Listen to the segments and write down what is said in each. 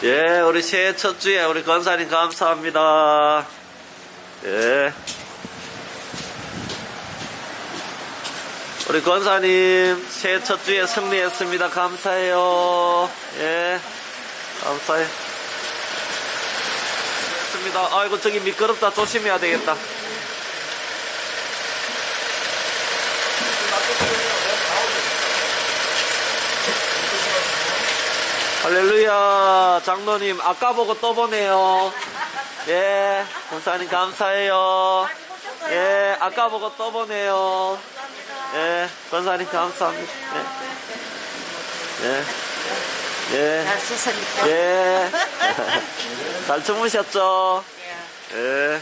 예, 우리 새해 첫 주에 우리 권사님 감사합니다. 예. 우리 권사님 새해 첫 주에 승리했습니다. 감사해요. 예. 감사해. 했습니다. 아이고, 저기 미끄럽다. 조심해야 되겠다. 할렐루야. 장로님 아까 보고 또 보네요. 예, 권사님 감사해요. 예, 아까 보고 또 보네요. 예, 권사님 감사합니다. 예, 예, 잘 예, 잘 주무셨죠? 예.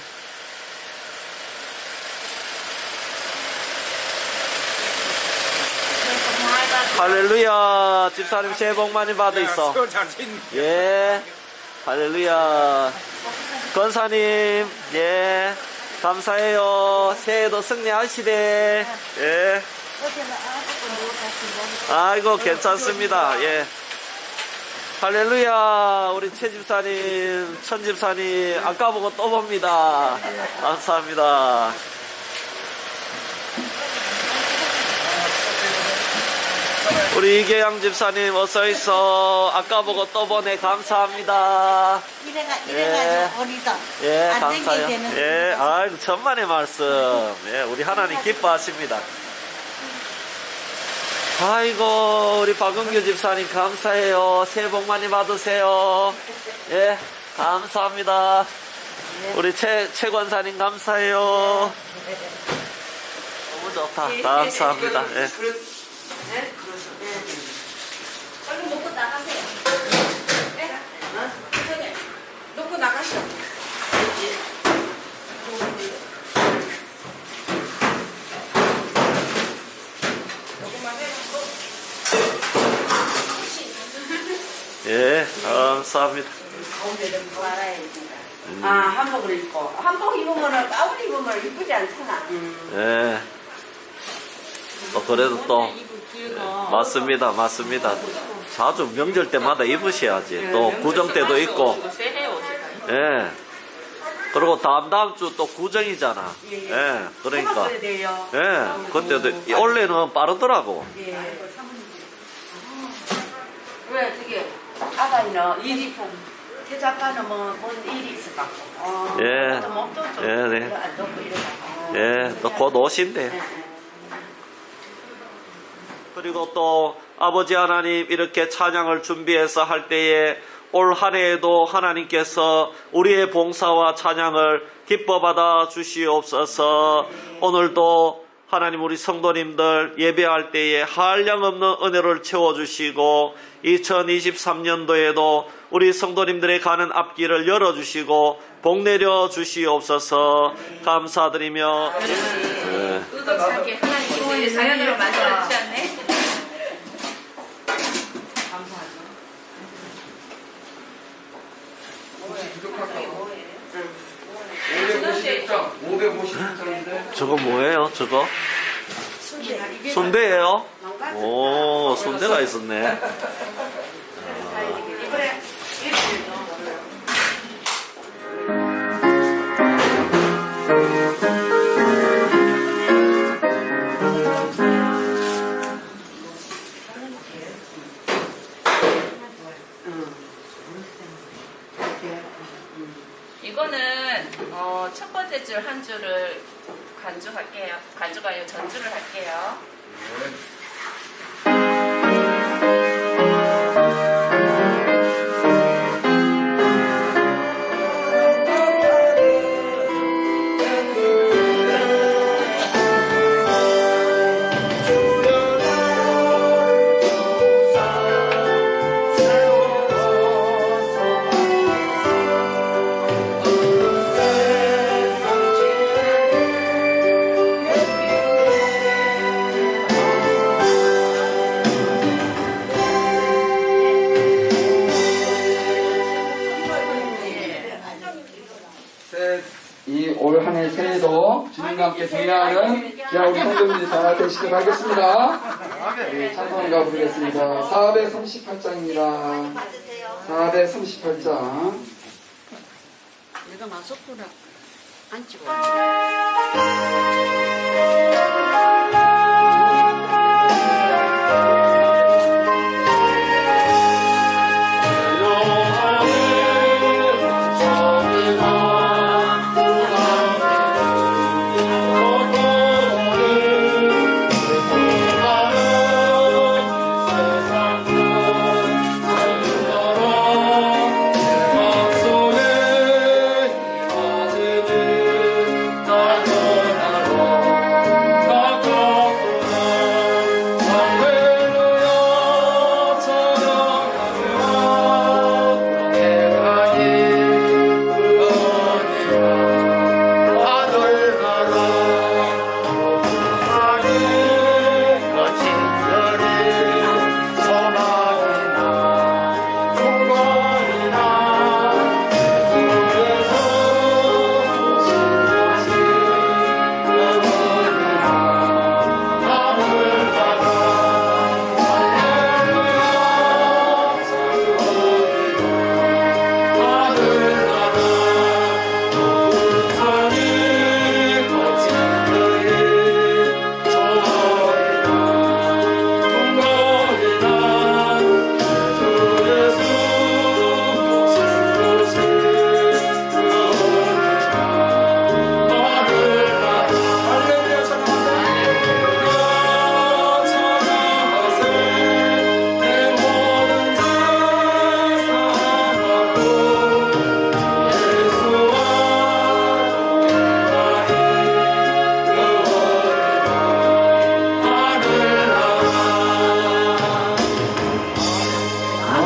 할렐루야. 집사님 새해 복 많이 받으시오. 예. 할렐루야. 권사님, 예. 감사해요. 새해도 승리하시되. 예. 아이고, 괜찮습니다. 예. 할렐루야. 우리 최 집사님, 천 집사님, 아까 보고 또 봅니다. 감사합니다. 우리 이계양 집사님 어서 있어. 아까 보고 또 보네. 감사합니다. 이래가지고 어리다. 예, 안 감사해요. 되게 되는 예, 아이고 천만의 말씀. 예, 우리 하나님 기뻐하십니다. 아이고, 우리 박은규 집사님 감사해요. 새해 복 많이 받으세요. 예, 감사합니다. 우리 최 권사님 감사해요. 너무 좋다. 감사합니다. 예. 네? 얼른 먹고 나가세요. 네? 선생님, 놓고 나가시오. 요것만 해놓고. 예, 감사합니다. 가운데를 말아야 된다. 아, 한복을 입고. 한복 입으면, 가운 입으면 이쁘지 않잖아. 예. 그래도 또 맞습니다, 맞습니다. 자주 명절 때마다 입으셔야지. 또 구정 때도 있고. 예. 그리고 다음 주 또 구정이잖아. 예. 그러니까. 예. 그때도 원래는 빠르더라고. 왜 저기 아가는 일이 대자빠는 뭔 일이 있을 것 같고. 예. 몸도 좀 예, 네. 안 좋고 이래가지고. 예. 또 곧 오신대. 그리고 또 아버지 하나님 이렇게 찬양을 준비해서 할 때에 올 한 해에도 하나님께서 우리의 봉사와 찬양을 기뻐 받아 주시옵소서. 오늘도 하나님 우리 성도님들 예배할 때에 한량없는 은혜를 채워주시고 2023년도에도 우리 성도님들의 가는 앞길을 열어주시고 복 내려 주시옵소서. 감사드리며 의도차게 하나님께서 자연으로 만들어 주셨네. 감사하죠. 550장인데 저거 뭐예요? 저거? 순대예요? 오, 순대가 있었네. 이거는 첫 번째 줄 한 줄을 간주가요 전주를 할게요. 이 올 한 해 새해도 주님과 함께 승리하는 귀한 우리 성도님들 다 되시길 바라겠습니다. 찬송가 부르겠습니다. 438장입니다. 받으세요. 438장. 내가 마스크를 안 찍어.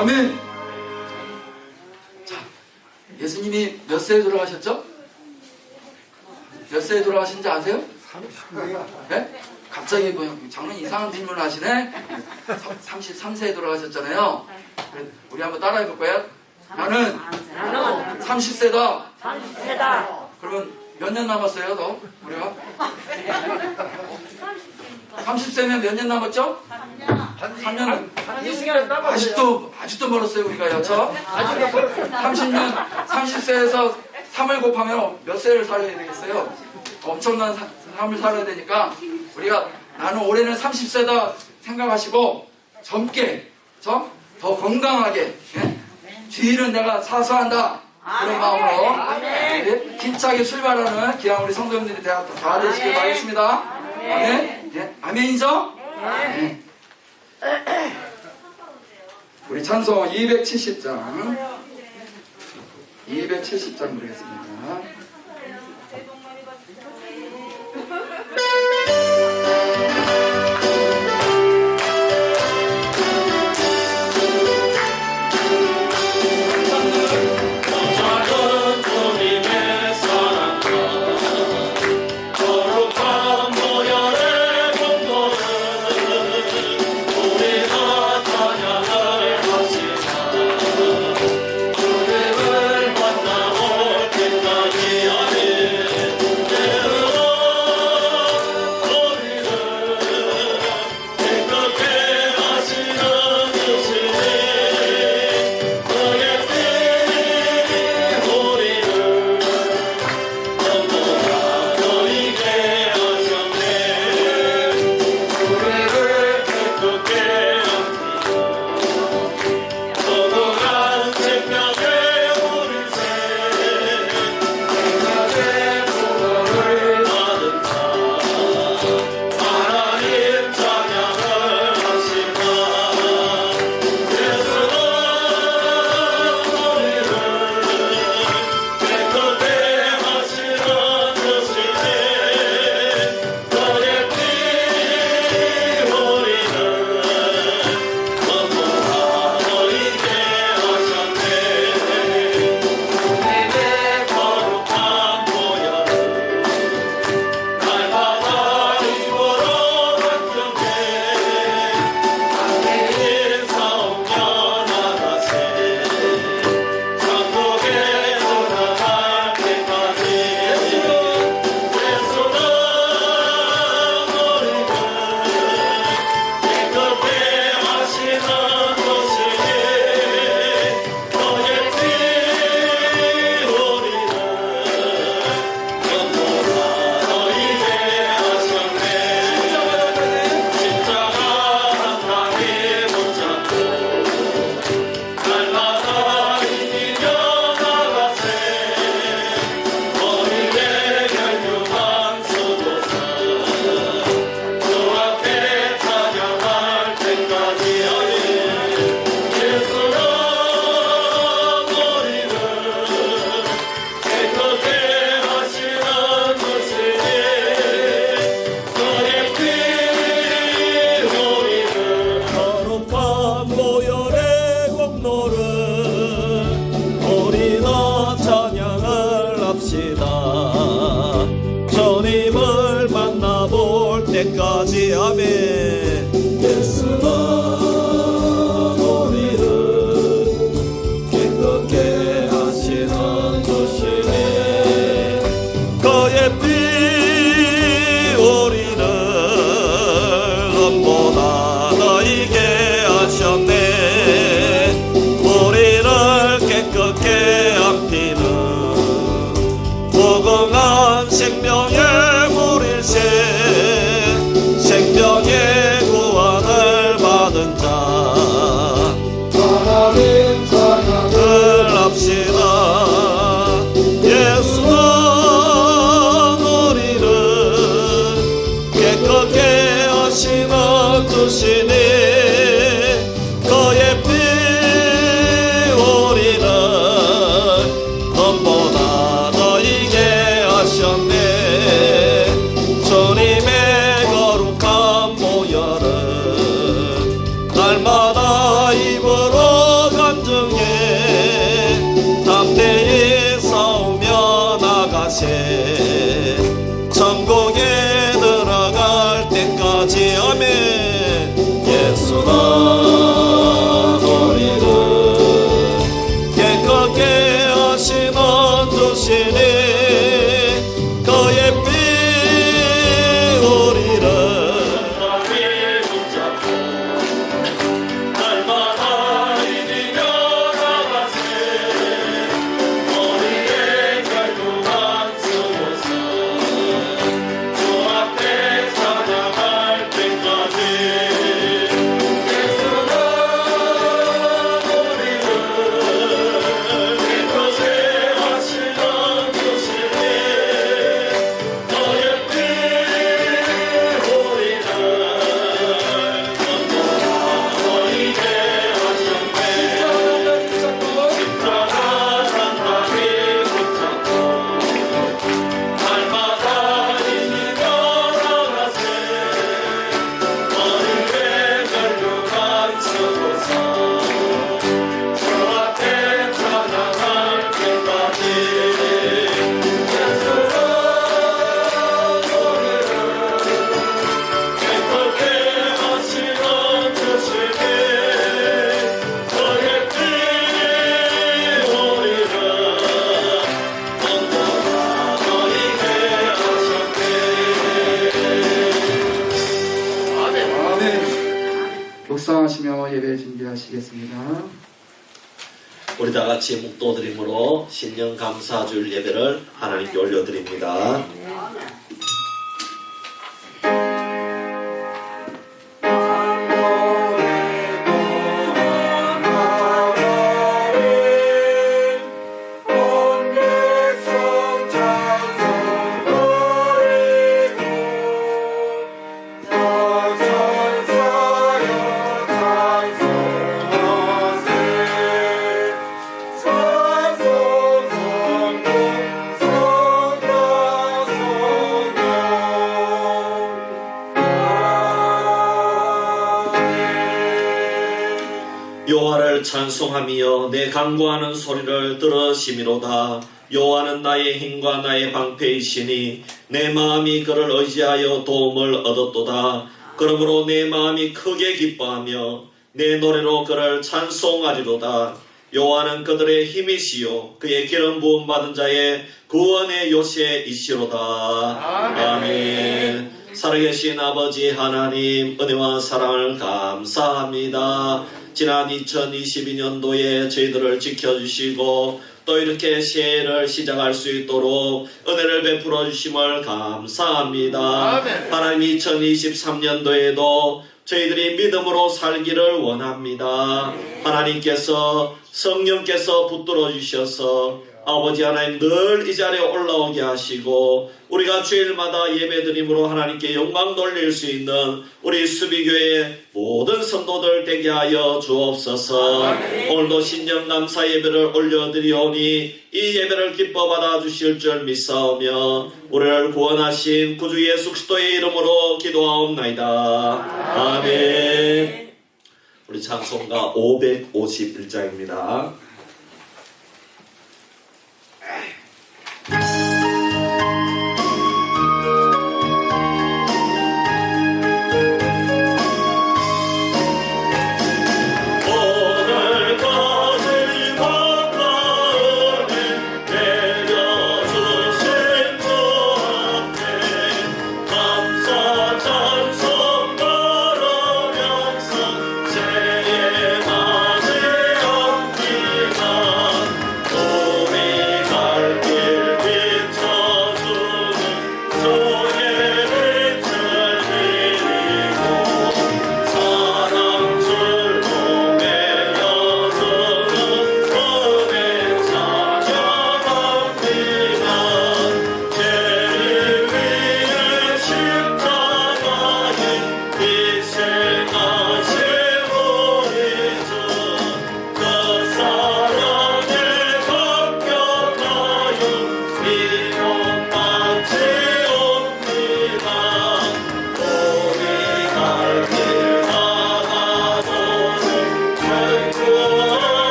아멘. 자, 예수님이 몇 세에 돌아가셨죠? 몇 세에 돌아가신지 아세요? 30세요. 네? 갑자기 뭐 장로님 이상한 질문을 하시네. 33세에 돌아가셨잖아요. 우리 한번 따라해 볼 거예요. 나는 30세다. 그러면 몇 년 남았어요, 너? 우리가? 30세면 몇 년 남았죠? 3년. 아직도 멀었어요, 우리가요. 저? 30년, 30세에서 3을 곱하면 몇 세를 살아야 되겠어요? 엄청난 삶을 살아야 되니까 우리가 나는 올해는 30세다 생각하시고 젊게, 더 건강하게, 예? 주일은 내가 사수한다. 그런 마음으로 예? 힘차게 출발하는 귀한 우리 성도님들이 다 되시길 바라겠습니다. 아멘. 예? 아멘이죠? 네. 우리 찬송 270장 270장 부르겠습니다. 주님을 만나올 때까지 때까지 아멘. 예수는 우리를 기쁘게 하시는 주시니 그의 피 우리를 음보다 너희게 하셨네. 우리를 깨끗게 한 피는 무궁한 생명의 물일세. 생명의 구원을 받은 자 하나님 찬양을 합시다. 예수는 우리를 깨끗게 하시는 주시니 그의 피 우리를 음보다 너희게 하셨네. 주님의 거룩한 보혈은 날마다 입으로 간증해 담대히 싸우며 나가세. 천국에 들어갈 때까지 아멘. 예수는 우리를 깨끗게 하시는 주시니 그의 피 우리를 다시 붙잡고 날마다 이기며 나가세. 우리의 결국은 쓰고서 주 앞에 찬양할 때까지. 예수는 우리를 깨끗게 하시는 주시니 너의 피 우리를 너희게 하셨네. 십자가 단단히 붙잡고 날마다 이기며 나가세. 너희의 결국은 쓰고서 주 앞에 찬양할 때까지. 예수는 우리를 깨끗게 하시는 주시니 그의 피 우리를 온전히 너희게 하셨네. 아멘. 아멘. 묵상하시며 예배 준비하시겠습니다. 우리 다 같이 묵도드림으로 신년 감사주일 예배를 하나님께 올려드립니다. 여호와를 찬송하며 내 간구하는 소리를 들으시미로다. 여호와는 나의 힘과 나의 방패이시니 내 마음이 그를 의지하여 도움을 얻었도다. 그러므로 내 마음이 크게 기뻐하며 내 노래로 그를 찬송하리로다. 여호와는 그들의 힘이시요 그의 기름 부음 받은 자의 구원의 요새이시로다. 아멘. 살아계신 아버지 하나님, 은혜와 사랑을 감사합니다. 지난 2022년도에 저희들을 지켜주시고 또 이렇게 새해를 시작할 수 있도록 은혜를 베풀어 주심을 감사합니다. 하나님, 2023년도에도 저희들이 믿음으로 살기를 원합니다. 하나님께서, 성령께서 붙들어 주셔서 아버지 하나님 늘 이 자리에 올라오게 하시고 우리가 주일마다 예배드림으로 하나님께 영광 돌릴 수 있는 우리 수비교회의 모든 성도들 되게 하여 주옵소서. 오늘도 신년감사 예배를 올려드리오니 이 예배를 기뻐 받아 주실 줄 믿사오며 우리를 구원하신 구주 예수 그리스도의 이름으로 기도하옵나이다. 아멘. 우리 찬송가 551장입니다.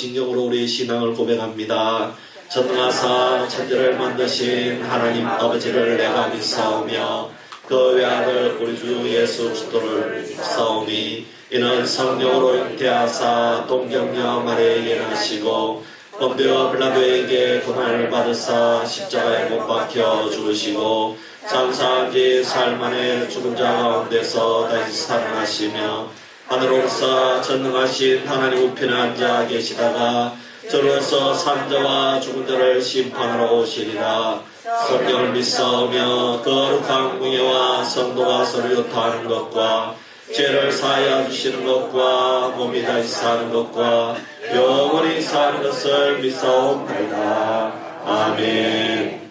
신경으로 우리의 신앙을 고백합니다. 전능하사 천지를 만드신 하나님 아버지를 내가 믿사오며 그 외아들 우리 주 예수 그리스도를 믿사오니 이는 성령으로 잉태하사 동정녀 마리아에게 나시고 본디오 빌라도에게 고난을 받으사 십자가에 못 박혀 죽으시고 장사한 지 사흘 만에 죽은 자 가운데서 다시 살아나시며 하늘 올사 전능하신 하나님 우편에 앉아 계시다가 저로서 산 자와 죽은 자를 심판하러 오시리라. 성경을 믿사오며 거룩한 공예와 성도가 서로 요타하는 것과 죄를 사하여 주시는 것과 몸이 다시 사는 것과 영원히 사는 것을 믿사옵나이다. 아멘.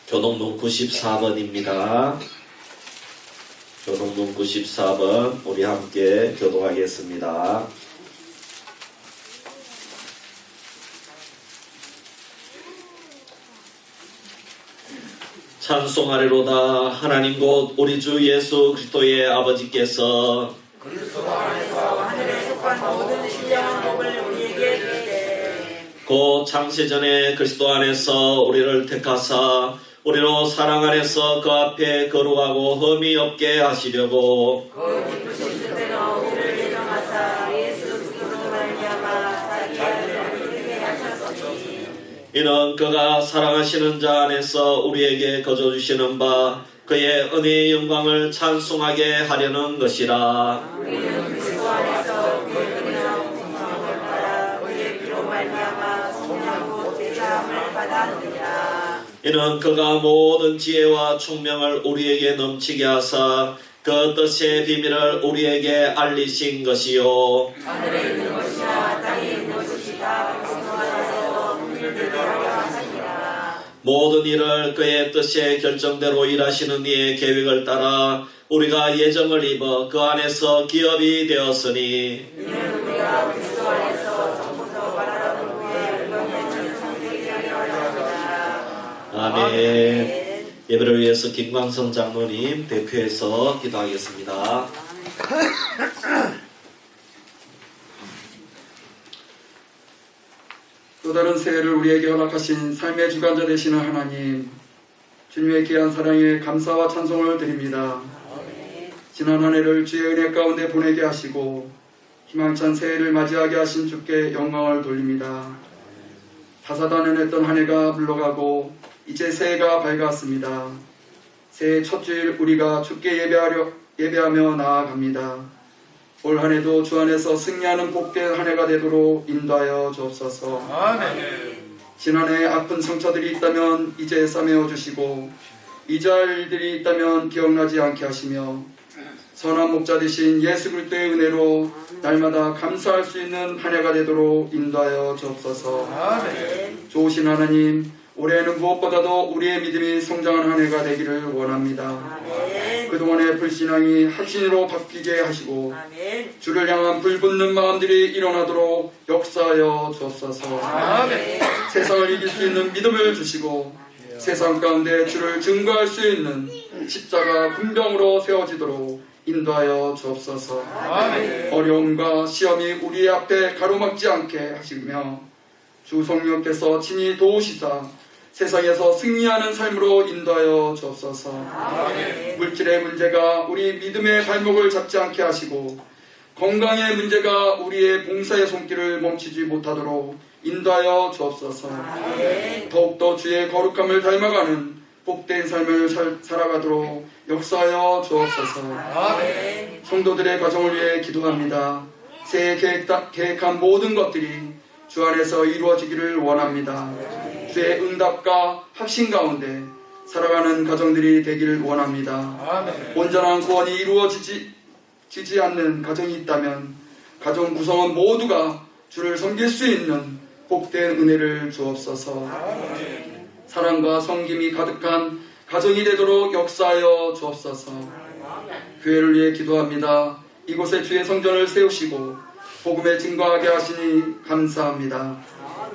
교동문 94번입니다. 교동문 94번 우리 함께 교도하겠습니다. 찬송하리로다. 하나님 곧 우리 주 예수 그리스도의 아버지께서 그리스도 안에서 하늘에 속한 모든 신령한 복을 우리에게 주시되 곧 창세전에 그리스도 안에서 우리를 택하사 우리로 사랑 안에서 그 앞에 거룩하고 흠이 없게 하시려고 그 기쁘신 뜻대로 우리를 예정하사 예수 그리스도로 말미암아 자기 아들을 우리에게 하셨으니 이는 그가 사랑하시는 자 안에서 우리에게 거저 주시는 바 그의 은혜의 영광을 찬송하게 하려는 것이라. 우리는 그리스도 안에서 그의 은혜와 풍성함을 받아 그의 피로 말미암아 성령하고 제사함을 받았느니라. 이는 그가 모든 지혜와 총명을 우리에게 넘치게 하사 그 뜻의 비밀을 우리에게 알리신 것이요 하늘에 있는 것이나 땅에 있는 것이 다 그리스도 안에서 분별되게 하려 하시니라. 모든 일을 그의 뜻의 결정대로 일하시는 이의 계획을 따라 우리가 예정을 입어 그 안에서 기업이 되었으니 이는 우리가 그리스도 안에서 처음부터 말하던 후에 영원히 성되게 하려 하시니라. 아멘. 예배를 위해서 김광성 장로님 대표해서 기도하겠습니다. 또 다른 새해를 우리에게 허락하신 삶의 주관자 되시는 하나님, 주님의 귀한 사랑에 감사와 찬송을 드립니다. 지난 한 해를 주의 은혜 가운데 보내게 하시고 희망찬 새해를 맞이하게 하신 주께 영광을 돌립니다. 다사다난했던 한 해가 물러가고 이제 새해가 밝았습니다. 새해 첫 주일 우리가 주께 예배하며 나아갑니다. 올 한 해도 주 안에서 승리하는 복된 한 해가 되도록 인도하여 주옵소서. 지난해 아픈 상처들이 있다면 이제 싸매어 주시고 잊을 일들이 있다면 기억나지 않게 하시며 선한 목자 되신 예수 그리스도의 은혜로 날마다 감사할 수 있는 한 해가 되도록 인도하여 주옵소서. 좋으신 하나님, 올해에는 무엇보다도 우리의 믿음이 성장한 한 해가 되기를 원합니다. 그동안의 불신앙이 확신으로 바뀌게 하시고 주를 향한 불붙는 마음들이 일어나도록 역사하여 주옵소서. 세상을 이길 수 있는 믿음을 주시고 세상 가운데 주를 증거할 수 있는 십자가 군병으로 세워지도록 인도하여 주옵소서. 어려움과 시험이 우리 앞에 가로막지 않게 하시며 주 성령께서 친히 도우시사 세상에서 승리하는 삶으로 인도하여 주옵소서. 물질의 문제가 우리 믿음의 발목을 잡지 않게 하시고 건강의 문제가 우리의 봉사의 손길을 멈추지 못하도록 인도하여 주옵소서. 더욱더 주의 거룩함을 닮아가는 복된 삶을 살아가도록 역사하여 주옵소서. 성도들의 가정을 위해 기도합니다. 새해 계획한 모든 것들이 주 안에서 이루어지기를 원합니다. 주의 응답과 확신 가운데 살아가는 가정들이 되기를 원합니다. 온전한 구원이 이루어지지 않는 가정이 있다면 가정 구성원 모두가 주를 섬길 수 있는 복된 은혜를 주옵소서. 사랑과 섬김이 가득한 가정이 되도록 역사하여 주옵소서. 교회를 위해 기도합니다. 이곳에 주의 성전을 세우시고 복음에 증거하게 하시니 감사합니다.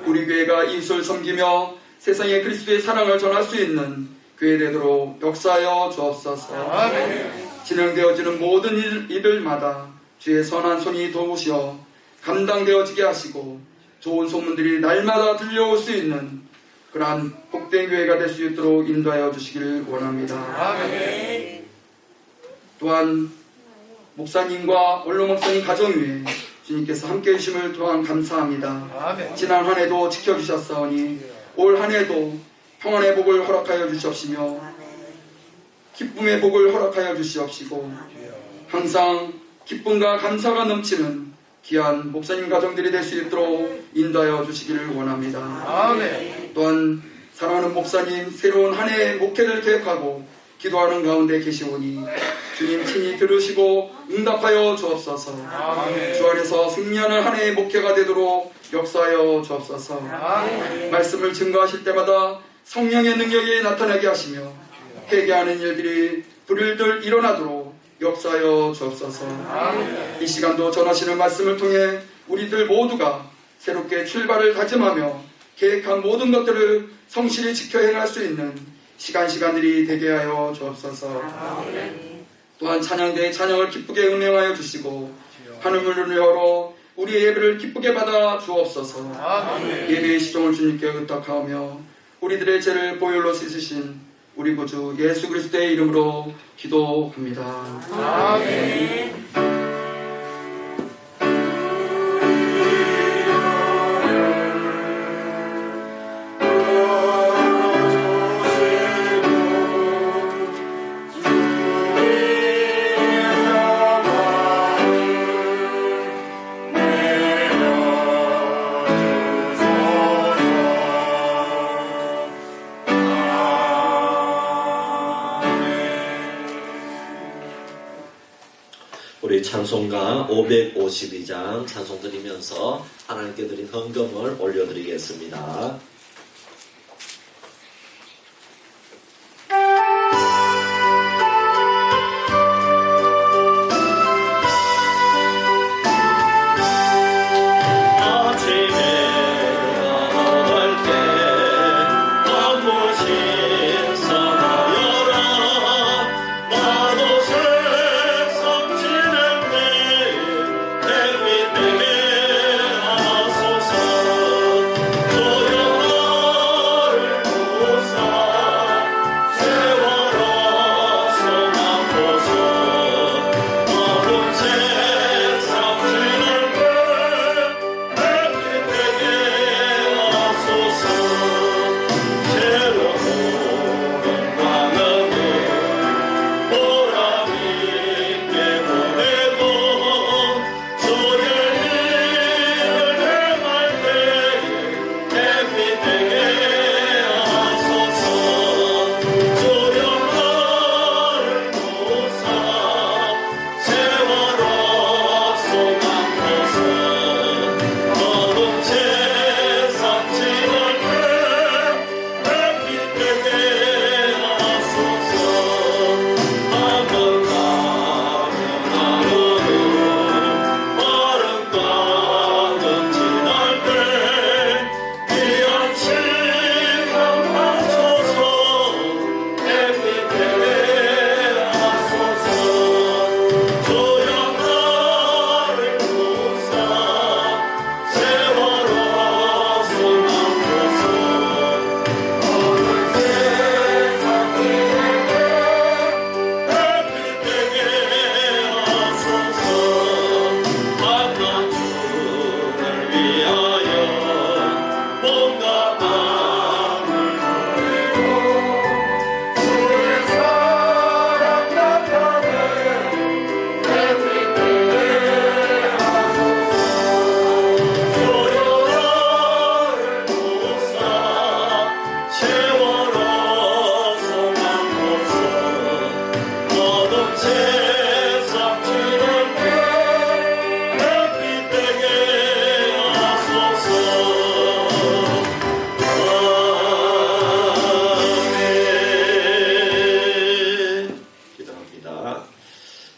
우리 교회가 이웃을 섬기며 세상에 그리스도의 사랑을 전할 수 있는 교회 되도록 역사하여 주옵소서. 진행되어지는 모든 일들마다 주의 선한 손이 도우시어 감당되어지게 하시고 좋은 소문들이 날마다 들려올 수 있는 그러한 복된 교회가 될 수 있도록 인도하여 주시기를 원합니다. 또한 목사님과 원로 목사님 가정 위에 주님께서 함께 해주심을 또한 감사합니다. 지난 한 해도 지켜주셨사오니 올 한 해도 평안의 복을 허락하여 주시옵시며 기쁨의 복을 허락하여 주시옵시고 항상 기쁨과 감사가 넘치는 귀한 목사님 가정들이 될 수 있도록 인도하여 주시기를 원합니다. 또한 사랑하는 목사님 새로운 한 해의 목회를 계획하고 기도하는 가운데 계시오니 주님 친히 들으시고 응답하여 주옵소서. 주 안에서 승리하는 한 해의 목회가 되도록 역사하여 주옵소서. 말씀을 증거하실 때마다 성령의 능력이 나타나게 하시며 회개하는 일들이 불일들 일어나도록 역사하여 주옵소서. 이 시간도 전하시는 말씀을 통해 우리들 모두가 새롭게 출발을 다짐하며 계획한 모든 것들을 성실히 지켜 행할 수 있는 시간들이 되게 하여 주옵소서. 또한 찬양대의 찬양을 기쁘게 음행하여 주시고 하늘문을 열어 우리의 예배를 기쁘게 받아 주옵소서. 예배의 시종을 주님께 의탁하오며 우리들의 죄를 보혈로 씻으신 우리 구주 예수 그리스도의 이름으로 기도합니다. 아멘. 우리 찬송가 552장 찬송 드리면서 하나님께 드린 헌금을 올려드리겠습니다.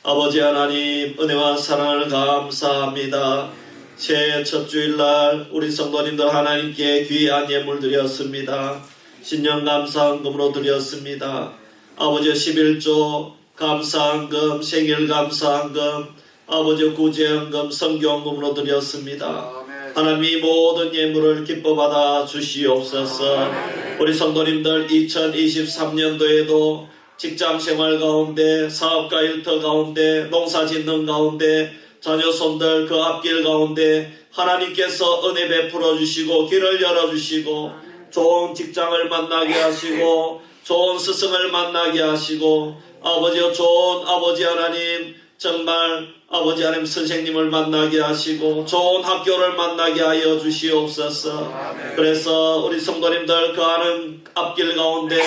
아버지 하나님 은혜와 사랑을 감사합니다. 새해 첫 주일날 우리 성도님들 하나님께 귀한 예물 드렸습니다. 신년 감사헌금으로 드렸습니다. 아버지 11조 감사헌금, 생일 감사헌금, 아버지 구제헌금, 성교헌금으로 드렸습니다. 하나님이 모든 예물을 기뻐 받아 주시옵소서. 우리 성도님들 2023년도에도 직장생활 가운데, 사업가 일터 가운데, 농사 짓는 가운데, 자녀 손들 그 앞길 가운데 하나님께서 은혜 베풀어 주시고 길을 열어 주시고 좋은 직장을 만나게 하시고 좋은 스승을 만나게 하시고 아버지여 좋은 아버지 하나님 정말 아버지 하나님 선생님을 만나게 하시고 좋은 학교를 만나게 하여 주시옵소서. 그래서 우리 성도님들 그 하는 앞길 가운데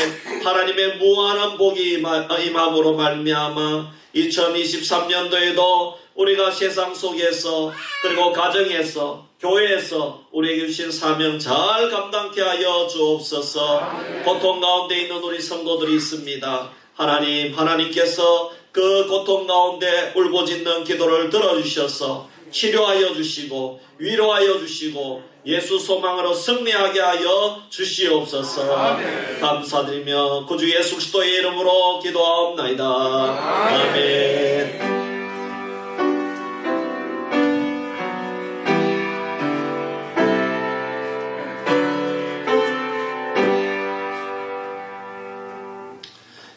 하나님의 무한한 복이 임함으로 말미암아 2023년도에도 우리가 세상 속에서 그리고 가정에서 교회에서 우리에게 주신 사명 잘 감당케 하여 주옵소서. 고통 가운데 있는 우리 성도들이 있습니다. 하나님께서 그 고통 가운데 울부짖는 기도를 들어주셔서 치료하여 주시고 위로하여 주시고 예수 소망으로 승리하게 하여 주시옵소서. 감사드리며 구주 예수 그리스도의 이름으로 기도하옵나이다. 아멘.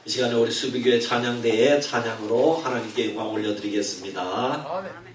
이 시간에 우리 수비교회 찬양대의 찬양으로 하나님께 영광 올려드리겠습니다. 감사합니다.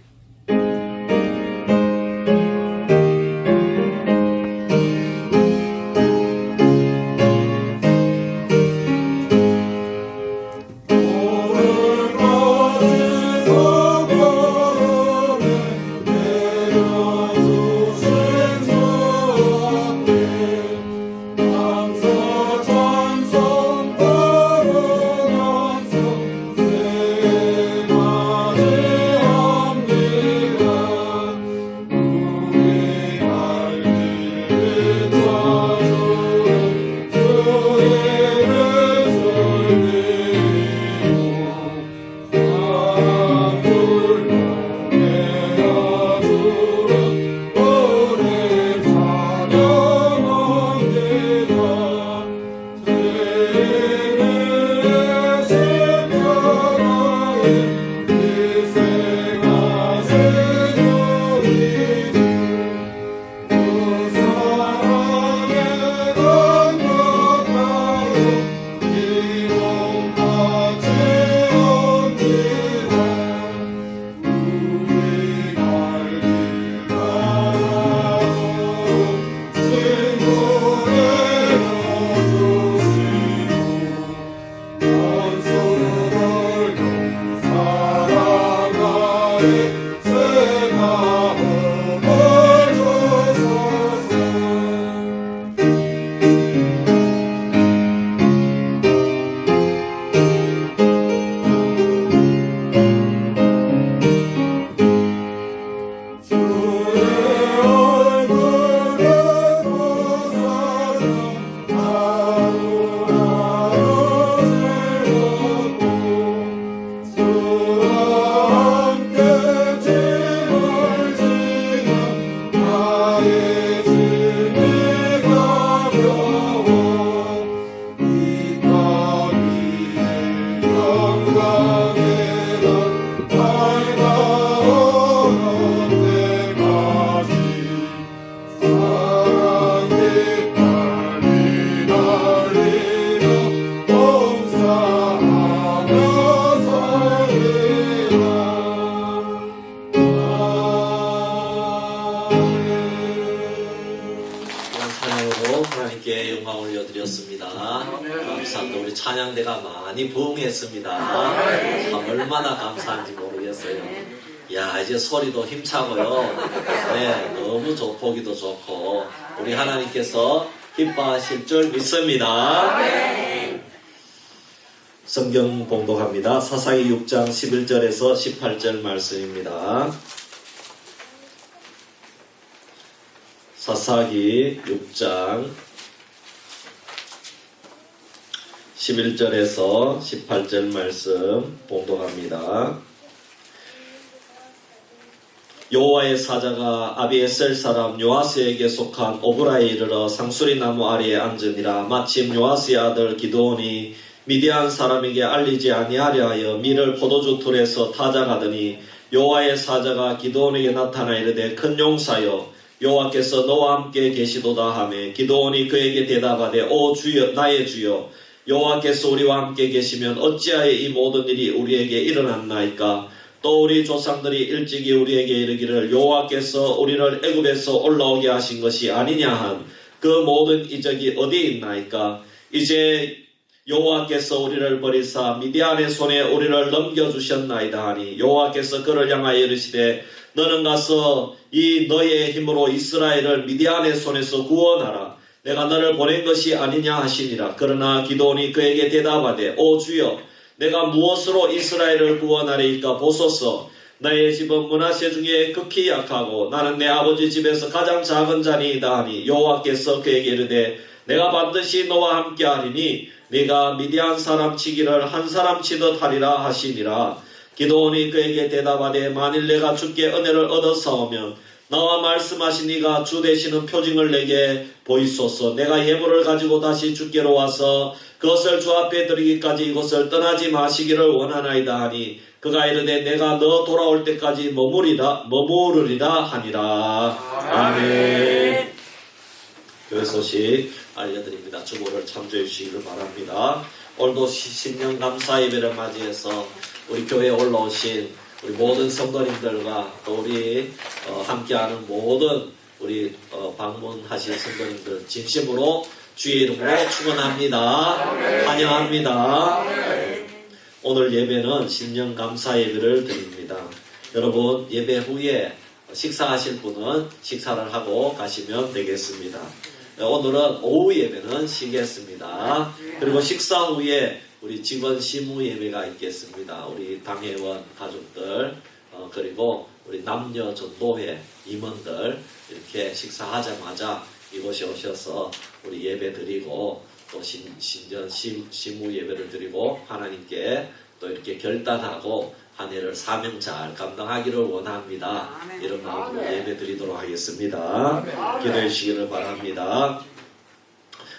우리 찬양대가 많이 부흥했습니다. 참 얼마나 감사한지 모르겠어요. 야, 이제 소리도 힘차고요. 네, 너무 보기도 좋고 우리 하나님께서 기뻐하실 줄 믿습니다. 성경 봉독합니다. 사사기 6장 11절에서 18절 말씀입니다. 사사기 6장 11절에서 18절 말씀 봉독합니다. 여호와의 사자가 아비에셀 사람 요아스에게 속한 오브라에 이르러 상수리 나무 아래에 앉으니라. 마침 요아스의 아들 기드온이 미디안 사람에게 알리지 아니하려 하여 밀을 포도주 틀에서 타작하더니 여호와의 사자가 기드온에게 나타나 이르되 큰 용사여 여호와께서 너와 함께 계시도다 하매 기드온이 그에게 대답하되 오 주여 나의 주여 여호와께서 우리와 함께 계시면 어찌하여 이 모든 일이 우리에게 일어났나이까. 또 우리 조상들이 일찍이 우리에게 이르기를 여호와께서 우리를 애굽에서 올라오게 하신 것이 아니냐 한 그 모든 이적이 어디 있나이까. 이제 여호와께서 우리를 버리사 미디안의 손에 우리를 넘겨주셨나이다 하니 여호와께서 그를 향하여 이르시되 너는 가서 이 너의 힘으로 이스라엘을 미디안의 손에서 구원하라. 내가 너를 보낸 것이 아니냐 하시니라. 그러나 기드온이 그에게 대답하되 오 주여 내가 무엇으로 이스라엘을 구원하리이까. 보소서 나의 집은 므낫세 중에 극히 약하고 나는 내 아버지 집에서 가장 작은 자니이다 하니 여호와께서 그에게 이르되 내가 반드시 너와 함께하리니 네가 미디안 사람 치기를 한 사람 치듯 하리라 하시니라. 기드온이 그에게 대답하되 만일 내가 주께 은혜를 얻어사오면 나와 말씀하신 이가 주 되시는 표징을 내게 보이소서. 내가 예물을 가지고 다시 주께로 와서 그것을 주 앞에 드리기까지 이곳을 떠나지 마시기를 원하나이다 하니 그가 이르되 내가 너 돌아올 때까지 머무르리라 하니라. 아멘. 교회 소식 알려드립니다. 주보를 참조해 주시기를 바랍니다. 오늘도 신년 감사 예배를 맞이해서 우리 교회에 올라오신 우리 모든 성도님들과 또 우리 함께하는 모든 우리 방문하신 성도님들 진심으로 주의 이름으로 축원합니다. 환영합니다. 오늘 예배는 신년 감사 예배를 드립니다. 여러분 예배 후에 식사하실 분은 식사를 하고 가시면 되겠습니다. 오늘은 오후 예배는 쉬겠습니다. 그리고 식사 후에 우리 직원 시무 예배가 있겠습니다. 우리 당회원 가족들 그리고 우리 남녀 전도회 임원들 이렇게 식사하자마자 이곳에 오셔서 우리 예배 드리고 또 신전 시무 예배를 드리고 하나님께 또 이렇게 결단하고 한 해를 사명 잘 감당하기를 원합니다. 이런 마음으로 예배 드리도록 하겠습니다. 기도해 주시기를 바랍니다.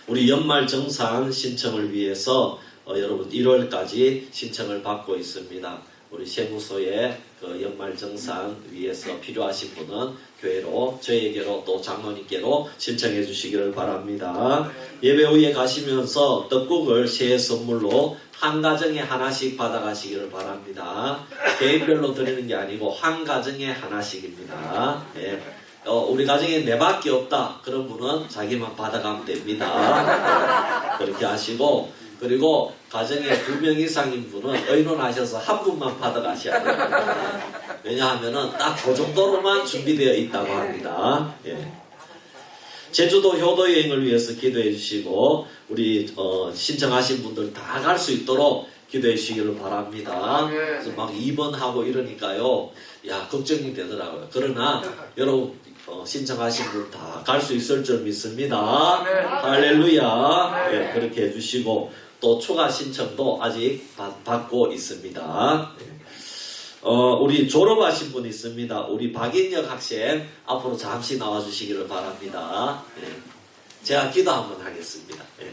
우리 연말 정산 신청을 위해서 여러분 1월까지 신청을 받고 있습니다. 우리 세무소에 그 연말 정산 위해서 필요하신 분은 교회로 저에게로 또 장로님께로 신청해 주시기를 바랍니다. 예배 후에 가시면서 떡국을 새해 선물로 한 가정에 하나씩 받아가시기를 바랍니다. 개인별로 드리는 게 아니고 한 가정에 하나씩입니다. 예. 우리 가정에 내밖에 없다 그런 분은 자기만 받아가면 됩니다. 그렇게 하시고 그리고 가정에 2명 이상인 분은 의논하셔서 한 분만 받아가셔야 됩니다. 왜냐하면 딱 그 정도로만 준비되어 있다고 합니다. 예. 제주도 효도 여행을 위해서 기도해 주시고 우리 신청하신 분들 다 갈 수 있도록 기도해 주시기를 바랍니다. 그래서 막 2번 하고 이러니까요. 야 걱정이 되더라고요. 그러나 여러분 신청하신 분 다 갈 수 있을 줄 믿습니다. 할렐루야. 예, 그렇게 해주시고 또 추가 신청도 아직 받고 있습니다. 우리 졸업하신 분 있습니다. 우리 박인혁 학생 앞으로 잠시 나와주시기를 바랍니다. 예. 제가 기도 한번 하겠습니다. 예.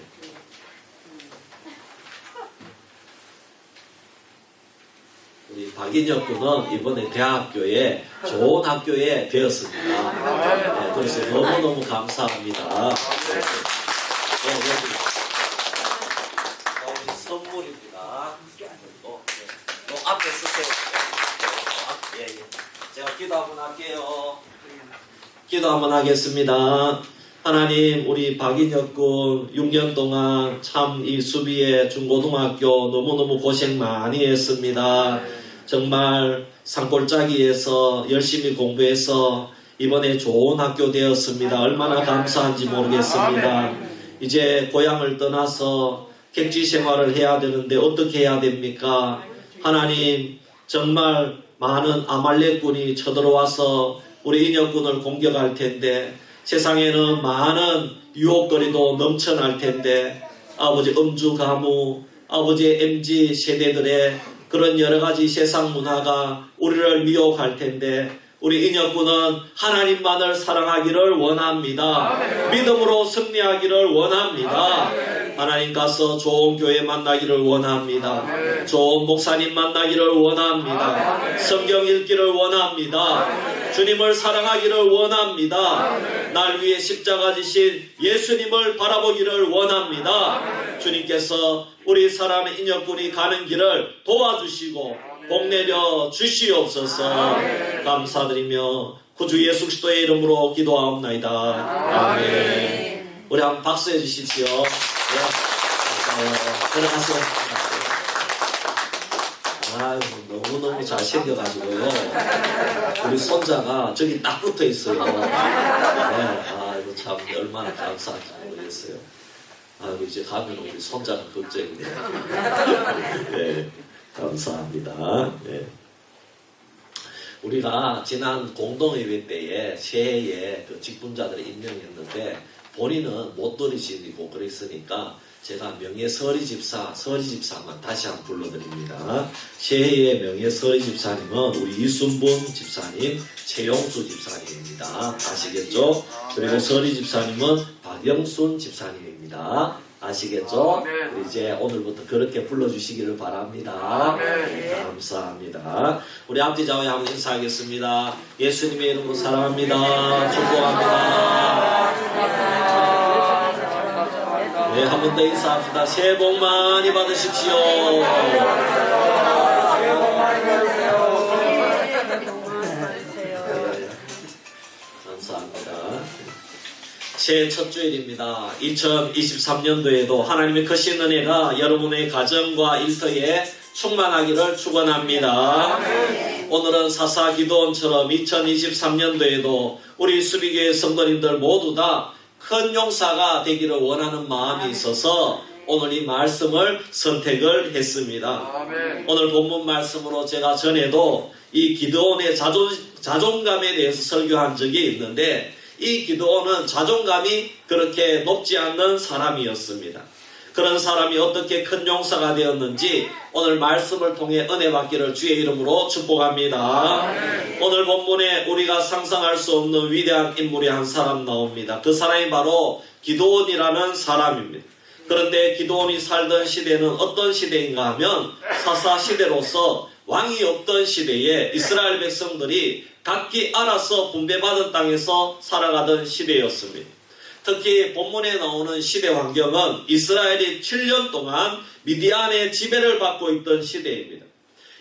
우리 박인혁 군은 이번에 대학교에 좋은 학교에 되었습니다. 네, 그래서 너무너무 감사합니다. 네, 우리 선물입니다. 또 앞에 쓰세요. 예, 예. 제가 기도 한번 할게요. 기도 한번 하겠습니다. 하나님, 우리 박인혁 군 6년 동안 참 이 수비의 중고등학교 너무너무 고생 많이 했습니다. 정말 산골짜기에서 열심히 공부해서 이번에 좋은 학교 되었습니다. 얼마나 감사한지 모르겠습니다. 이제 고향을 떠나서 객지 생활을 해야 되는데 어떻게 해야 됩니까? 하나님, 정말 많은 아말렉군이 쳐들어와서 우리 인혁군을 공격할 텐데 세상에는 많은 유혹거리도 넘쳐날 텐데 아버지 음주 가무, 아버지의 MZ 세대들의 그런 여러가지 세상 문화가 우리를 미혹할 텐데 우리 인혁군은 하나님만을 사랑하기를 원합니다. 믿음으로 승리하기를 원합니다. 하나님 가서 좋은 교회 만나기를 원합니다. 좋은 목사님 만나기를 원합니다. 성경 읽기를 원합니다. 주님을 사랑하기를 원합니다. 날 위해 십자가 지신 예수님을 바라보기를 원합니다. 주님께서 우리 사랑하는 인혁군이 가는 길을 도와주시고 복 내려 주시옵소서. 감사드리며 구주 예수 그리스도의 이름으로 기도하옵나이다. 아멘. 우리 한번 박수해 주십시오. 네. 들어가세요. 아유, 너무너무 잘생겨가지고요. 우리 손자가 저기 딱 붙어 있어요. 네. 아이고, 참, 얼마나 감사한지 모르겠어요. 아이고, 이제 가면 우리 손자가 걱정이네요. 네. 감사합니다. 네. 우리가 지난 공동예배 때에 새해에 그 직분자들을 임명했는데 본인은 못 들으시고 그랬으니까 제가 명예 서리집사만 다시 한번 불러드립니다. 새해의 명예 서리집사님은 우리 이순분 집사님, 최용수 집사님입니다. 아시겠죠? 그리고 서리집사님은 박영순 집사님입니다. 아시겠죠? 우리 이제 오늘부터 그렇게 불러주시기를 바랍니다. 감사합니다. 우리 앞뒤 좌우에 한번 인사하겠습니다. 예수님의 이름으로 사랑합니다. 축복합니다. 네, 한 번 더 인사합시다. 새해 복 많이 받으십시오. 감사합니다. 새해 첫 주일입니다. 2023년도에도 하나님의 크신 은혜가 여러분의 가정과 일터에 충만하기를 축원합니다. 오늘은 사사 기도원처럼 2023년도에도 우리 수비교회 성도님들 모두 다 큰 용사가 되기를 원하는 마음이 있어서 오늘 이 말씀을 선택을 했습니다. 오늘 본문 말씀으로 제가 전에도 이 기드온의 자존감에 대해서 설교한 적이 있는데 이 기드온은 자존감이 그렇게 높지 않는 사람이었습니다. 그런 사람이 어떻게 큰 용사가 되었는지 오늘 말씀을 통해 은혜 받기를 주의 이름으로 축복합니다. 오늘 본문에 우리가 상상할 수 없는 위대한 인물이 한 사람 나옵니다. 그 사람이 바로 기드온이라는 사람입니다. 그런데 기드온이 살던 시대는 어떤 시대인가 하면 사사 시대로서 왕이 없던 시대에 이스라엘 백성들이 각기 알아서 분배받은 땅에서 살아가던 시대였습니다. 특히 본문에 나오는 시대 환경은 이스라엘이 7년 동안 미디안의 지배를 받고 있던 시대입니다.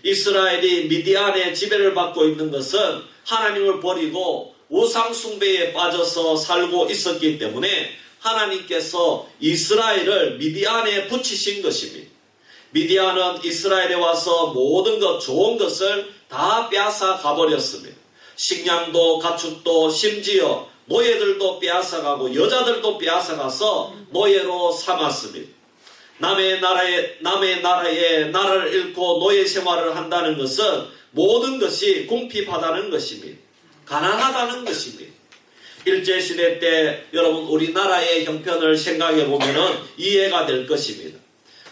이스라엘이 미디안의 지배를 받고 있는 것은 하나님을 버리고 우상 숭배에 빠져서 살고 있었기 때문에 하나님께서 이스라엘을 미디안에 붙이신 것입니다. 미디안은 이스라엘에 와서 모든 것 좋은 것을 다 빼앗아 가버렸습니다. 식량도 가축도 심지어 노예들도 빼앗아가고 여자들도 빼앗아가서 노예로 삼았습니다. 남의 나라에 나라를 잃고 노예 생활을 한다는 것은 모든 것이 궁핍하다는 것입니다. 가난하다는 것입니다. 일제시대 때 여러분 우리나라의 형편을 생각해 보면 이해가 될 것입니다.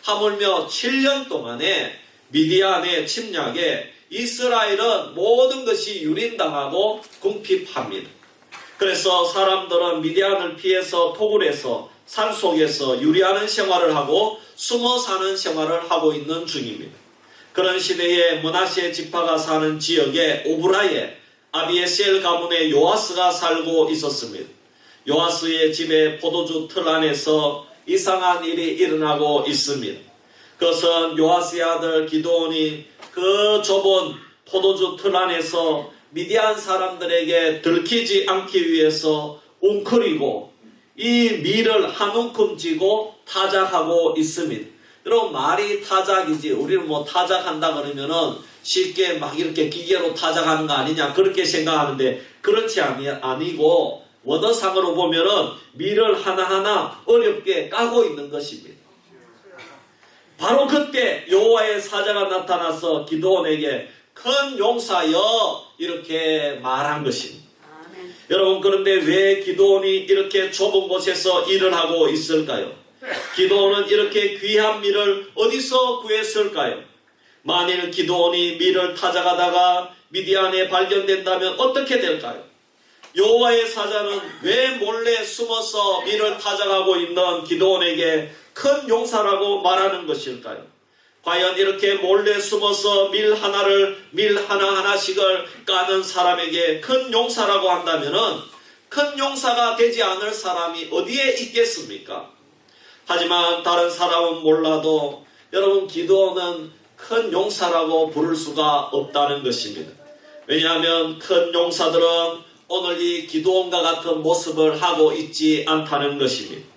하물며 7년 동안에 미디안의 침략에 이스라엘은 모든 것이 유린당하고 궁핍합니다. 그래서 사람들은 미디안을 피해서 토굴에서 산속에서 유리하는 생활을 하고 숨어 사는 생활을 하고 있는 중입니다. 그런 시대에 므낫세 지파가 사는 지역의 오브라에 아비에셀 가문의 요아스가 살고 있었습니다. 요아스의 집에 포도주 틀 안에서 이상한 일이 일어나고 있습니다. 그것은 요아스의 아들 기드온이 그 좁은 포도주 틀 안에서 미디안 사람들에게 들키지 않기 위해서 웅크리고 이 밀을 한 움큼 쥐고 타작하고 있습니다. 여러분 말이 타작이지 우리는 뭐 타작한다 그러면은 쉽게 막 이렇게 기계로 타작하는 거 아니냐 그렇게 생각하는데 그렇지 아니고 원어상으로 보면은 밀을 하나하나 어렵게 까고 있는 것입니다. 바로 그때 여호와의 사자가 나타나서 기드온에게 큰 용사여 이렇게 말한 것입니다. 여러분 그런데 왜 기드온이 이렇게 좁은 곳에서 일을 하고 있을까요? 기드온은 이렇게 귀한 밀을 어디서 구했을까요? 만일 기드온이 밀을 타작하다가 미디안에 발견된다면 어떻게 될까요? 여호와의 사자는 왜 몰래 숨어서 밀을 타작하고 있는 기드온에게 큰 용사라고 말하는 것일까요? 과연 이렇게 몰래 숨어서 밀 하나하나씩을 까는 사람에게 큰 용사라고 한다면은 큰 용사가 되지 않을 사람이 어디에 있겠습니까? 하지만 다른 사람은 몰라도 여러분 기드온은 큰 용사라고 부를 수가 없다는 것입니다. 왜냐하면 큰 용사들은 오늘 이 기드온과 같은 모습을 하고 있지 않다는 것입니다.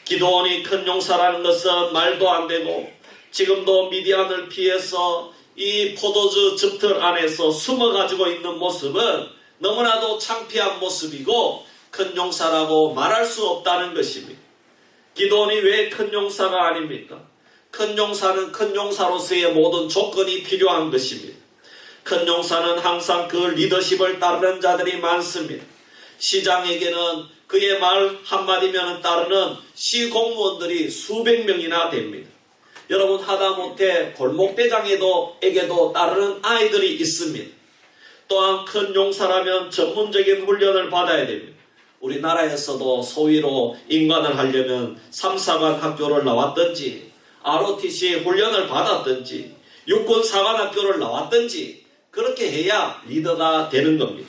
기드온이 큰 용사라는 것은 말도 안 되고 지금도 미디안을 피해서 이 포도주 즙틀 안에서 숨어가지고 있는 모습은 너무나도 창피한 모습이고 큰 용사라고 말할 수 없다는 것입니다. 기드온이 왜 큰 용사가 아닙니까? 큰 용사는 큰 용사로서의 모든 조건이 필요한 것입니다. 큰 용사는 항상 그 리더십을 따르는 자들이 많습니다. 시장에게는 그의 말 한마디면 따르는 시공무원들이 수백 명이나 됩니다. 여러분 하다못해 골목대장에게도 따르는 아이들이 있습니다. 또한 큰 용사라면 전문적인 훈련을 받아야 됩니다. 우리나라에서도 소위로 인간을 하려면 3사관 학교를 나왔든지 ROTC 훈련을 받았든지 육군사관학교를 나왔든지 그렇게 해야 리더가 되는 겁니다.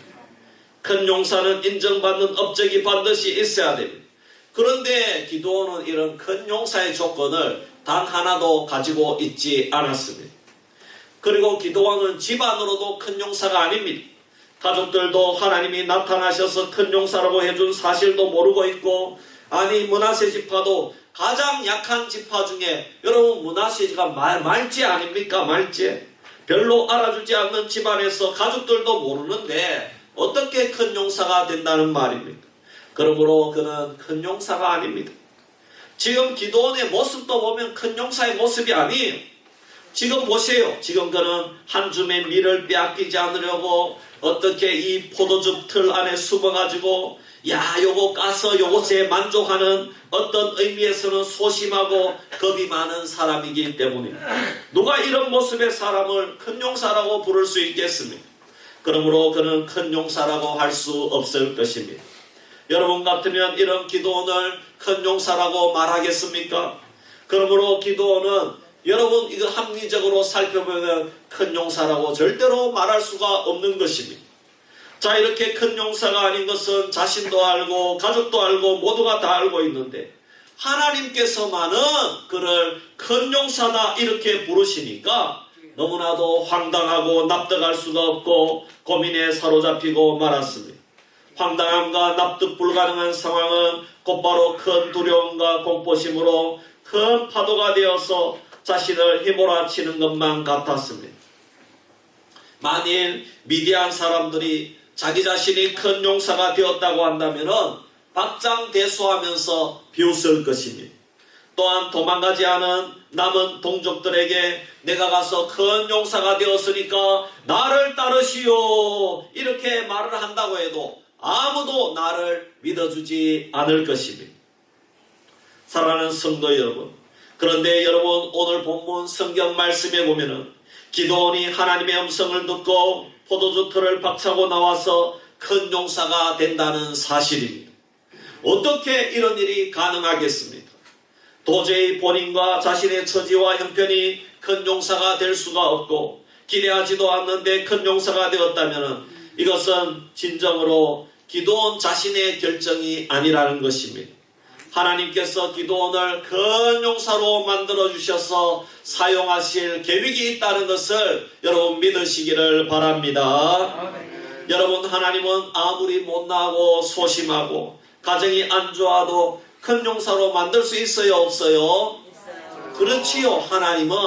큰 용사는 인정받는 업적이 반드시 있어야 됩니다. 그런데 기드온은 이런 큰 용사의 조건을 단 하나도 가지고 있지 않았습니다. 그리고 기드온은 집안으로도 큰 용사가 아닙니다. 가족들도 하나님이 나타나셔서 큰 용사라고 해준 사실도 모르고 있고, 아니 므낫세 지파도 가장 약한 지파 중에 여러분 므낫세가 말지 아닙니까? 말지. 별로 알아주지 않는 집안에서 가족들도 모르는데 어떻게 큰 용사가 된다는 말입니까? 그러므로 그는 큰 용사가 아닙니다. 지금 기드온의 모습도 보면 큰 용사의 모습이 아니에요. 지금 보세요. 지금 그는 한 줌의 밀을 빼앗기지 않으려고 어떻게 이 포도즙 틀 안에 숨어가지고 요거 까서 요것에 만족하는 어떤 의미에서는 소심하고 겁이 많은 사람이기 때문입니다. 누가 이런 모습의 사람을 큰 용사라고 부를 수 있겠습니까? 그러므로 그는 큰 용사라고 할 수 없을 것입니다. 여러분 같으면 이런 기드온을 큰 용사라고 말하겠습니까? 그러므로 기드온은 여러분 이거 합리적으로 살펴보면 큰 용사라고 절대로 말할 수가 없는 것입니다. 자, 이렇게 큰 용사가 아닌 것은 자신도 알고 가족도 알고 모두가 다 알고 있는데 하나님께서만은 그를 큰 용사다 이렇게 부르시니까 너무나도 황당하고 납득할 수가 없고 고민에 사로잡히고 말았습니다. 황당함과 납득 불가능한 상황은 곧바로 큰 두려움과 공포심으로 큰 파도가 되어서 자신을 휘몰아치는 것만 같았습니다. 만일 미디안 사람들이 자기 자신이 큰 용사가 되었다고 한다면 박장대소하면서 비웃을 것입니다. 또한 도망가지 않은 남은 동족들에게 내가 가서 큰 용사가 되었으니까 나를 따르시오 이렇게 말을 한다고 해도 아무도 나를 믿어주지 않을 것입니다. 사랑하는 성도 여러분, 그런데 여러분 오늘 본문 성경 말씀에 보면은 기드온이 하나님의 음성을 듣고 포도주 틀을 박차고 나와서 큰 용사가 된다는 사실입니다. 어떻게 이런 일이 가능하겠습니까? 도저히 본인과 자신의 처지와 형편이 큰 용사가 될 수가 없고 기대하지도 않는데 큰 용사가 되었다면 이것은 진정으로 기드온 자신의 결정이 아니라는 것입니다. 하나님께서 기드온을 큰 용사로 만들어주셔서 사용하실 계획이 있다는 것을 여러분 믿으시기를 바랍니다. 여러분 하나님은 아무리 못나고 소심하고 가정이 안 좋아도 큰 용사로 만들 수 있어요 없어요? 그렇지요. 하나님은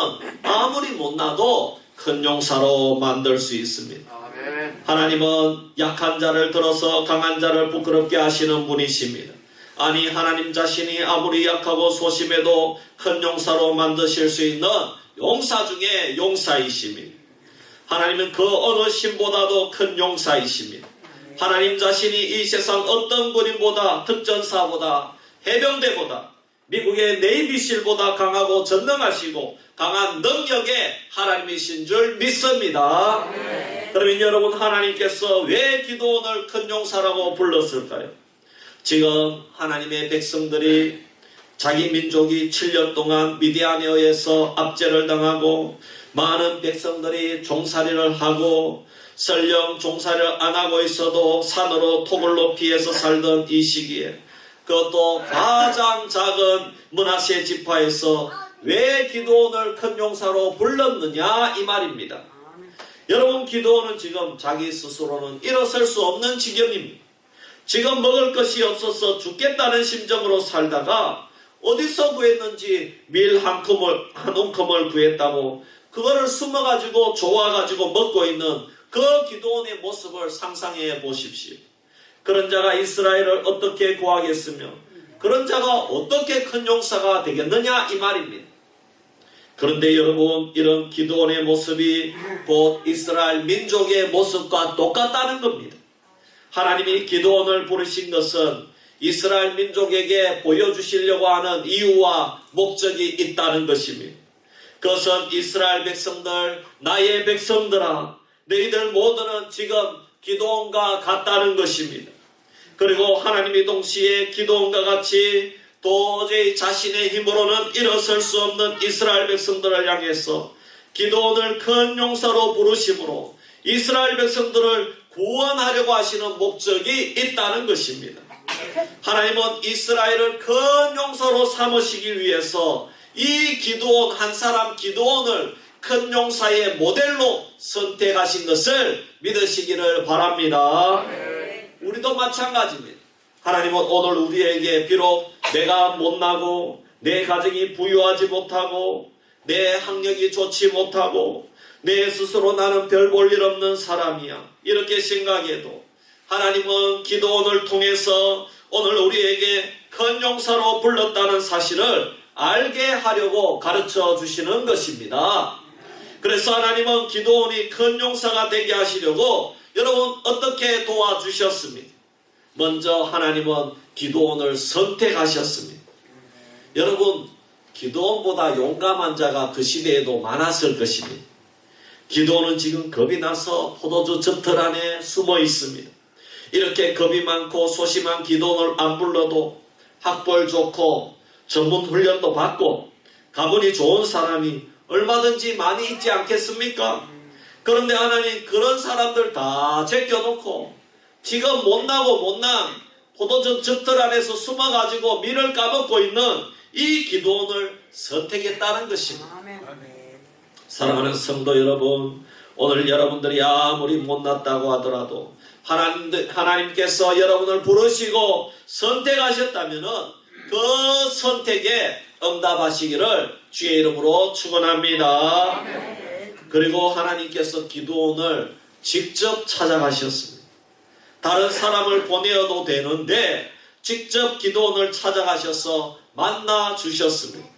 아무리 못나도 큰 용사로 만들 수 있습니다. 하나님은 약한 자를 들어서 강한 자를 부끄럽게 하시는 분이십니다. 아니 하나님 자신이 아무리 약하고 소심해도 큰 용사로 만드실 수 있는 용사 중에 용사이십니다. 하나님은 그 어느 신보다도 큰 용사이십니다. 하나님 자신이 이 세상 어떤 군인보다 특전사보다 해병대보다 미국의 네이비실보다 강하고 전능하시고 강한 능력의 하나님이신 줄 믿습니다. 그러면 여러분 하나님께서 왜 기드온을 큰 용사라고 불렀을까요? 지금 하나님의 백성들이 자기 민족이 7년 동안 미디안에 의해서 압제를 당하고 많은 백성들이 종살이를 하고 설령 종살이를 안 하고 있어도 산으로 톡을 높이해서 살던 이 시기에 그것도 가장 작은 므낫세 지파에서 왜 기드온을 큰 용사로 불렀느냐 이 말입니다. 여러분, 기드온은 지금 자기 스스로는 일어설 수 없는 지경입니다. 지금 먹을 것이 없어서 죽겠다는 심정으로 살다가 어디서 구했는지 밀 한 움큼을 구했다고 그거를 숨어가지고 좋아가지고 먹고 있는 그 기드온의 모습을 상상해 보십시오. 그런 자가 이스라엘을 어떻게 구하겠으며 그런 자가 어떻게 큰 용사가 되겠느냐 이 말입니다. 그런데 여러분, 이런 기드온의 모습이 곧 이스라엘 민족의 모습과 똑같다는 겁니다. 하나님이 기드온을 부르신 것은 이스라엘 민족에게 보여주시려고 하는 이유와 목적이 있다는 것입니다. 그것은 이스라엘 백성들, 나의 백성들아, 너희들 모두는 지금 기드온과 같다는 것입니다. 그리고 하나님이 동시에 기드온과 같이 도저히 자신의 힘으로는 일어설 수 없는 이스라엘 백성들을 향해서 기드온을 큰 용사로 부르심으로 이스라엘 백성들을 구원하려고 하시는 목적이 있다는 것입니다. 하나님은 이스라엘을 큰 용사로 삼으시기 위해서 이 기드온, 한 사람 기드온을 큰 용사의 모델로 선택하신 것을 믿으시기를 바랍니다. 우리도 마찬가지입니다. 하나님은 오늘 우리에게 비록 내가 못나고 내 가정이 부유하지 못하고 내 학력이 좋지 못하고 내 스스로 나는 별 볼 일 없는 사람이야 이렇게 생각해도 하나님은 기드온을 통해서 오늘 우리에게 큰 용사로 불렀다는 사실을 알게 하려고 가르쳐 주시는 것입니다. 그래서 하나님은 기드온이 큰 용사가 되게 하시려고 여러분 어떻게 도와주셨습니까? 먼저 하나님은 기드온을 선택하셨습니다. 여러분, 기드온보다 용감한 자가 그 시대에도 많았을 것입니다. 기드온은 지금 겁이 나서 포도주 젖틀 안에 숨어 있습니다. 이렇게 겁이 많고 소심한 기드온을 안 불러도 학벌 좋고 전문 훈련도 받고 가문이 좋은 사람이 얼마든지 많이 있지 않겠습니까? 그런데 하나님 그런 사람들 다 제껴놓고 지금 못난 포도주 젖틀 안에서 숨어가지고 밀을 까먹고 있는 이 기드온을 선택했다는 것입니다. 사랑하는 성도 여러분, 오늘 여러분들이 아무리 못났다고 하더라도 하나님께서 여러분을 부르시고 선택하셨다면 그 선택에 응답하시기를 주의 이름으로 축원합니다. 그리고 하나님께서 기드온을 직접 찾아가셨습니다. 다른 사람을 보내어도 되는데 직접 기드온을 찾아가셔서 만나 주셨습니다.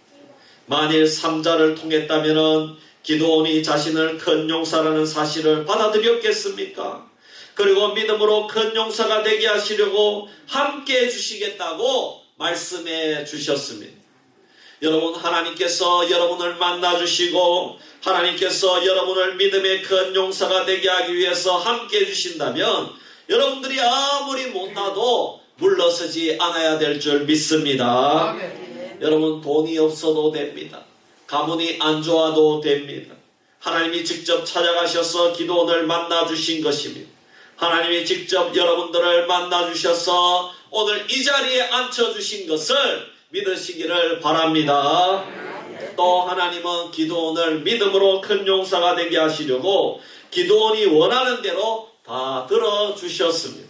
만일 3자를 통했다면 기드온이 자신을 큰 용사라는 사실을 받아들였겠습니까? 그리고 믿음으로 큰 용사가 되게 하시려고 함께 해주시겠다고 말씀해 주셨습니다. 여러분, 하나님께서 여러분을 만나주시고 하나님께서 여러분을 믿음의 큰 용사가 되게 하기 위해서 함께 해주신다면 여러분들이 아무리 못나도 물러서지 않아야 될 줄 믿습니다. 여러분, 돈이 없어도 됩니다. 가문이 안 좋아도 됩니다. 하나님이 직접 찾아가셔서 기드온을 만나주신 것입니다. 하나님이 직접 여러분들을 만나주셔서 오늘 이 자리에 앉혀주신 것을 믿으시기를 바랍니다. 또 하나님은 기드온을 믿음으로 큰 용사가 되게 하시려고 기드온이 원하는 대로 다 들어주셨습니다.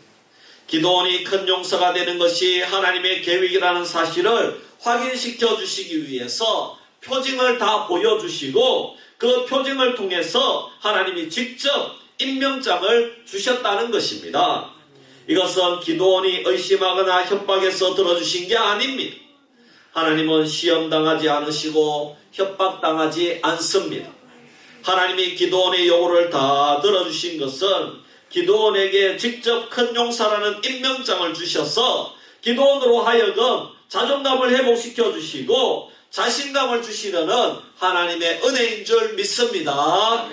기드온이 큰 용사가 되는 것이 하나님의 계획이라는 사실을 확인시켜 주시기 위해서 표징을 다 보여주시고 그 표징을 통해서 하나님이 직접 임명장을 주셨다는 것입니다. 이것은 기드온이 의심하거나 협박해서 들어주신 게 아닙니다. 하나님은 시험당하지 않으시고 협박당하지 않습니다. 하나님이 기드온의 요구를 다 들어주신 것은 기드온에게 직접 큰 용사라는 임명장을 주셔서 기드온으로 하여금 자존감을 회복시켜 주시고 자신감을 주시려는 하나님의 은혜인 줄 믿습니다.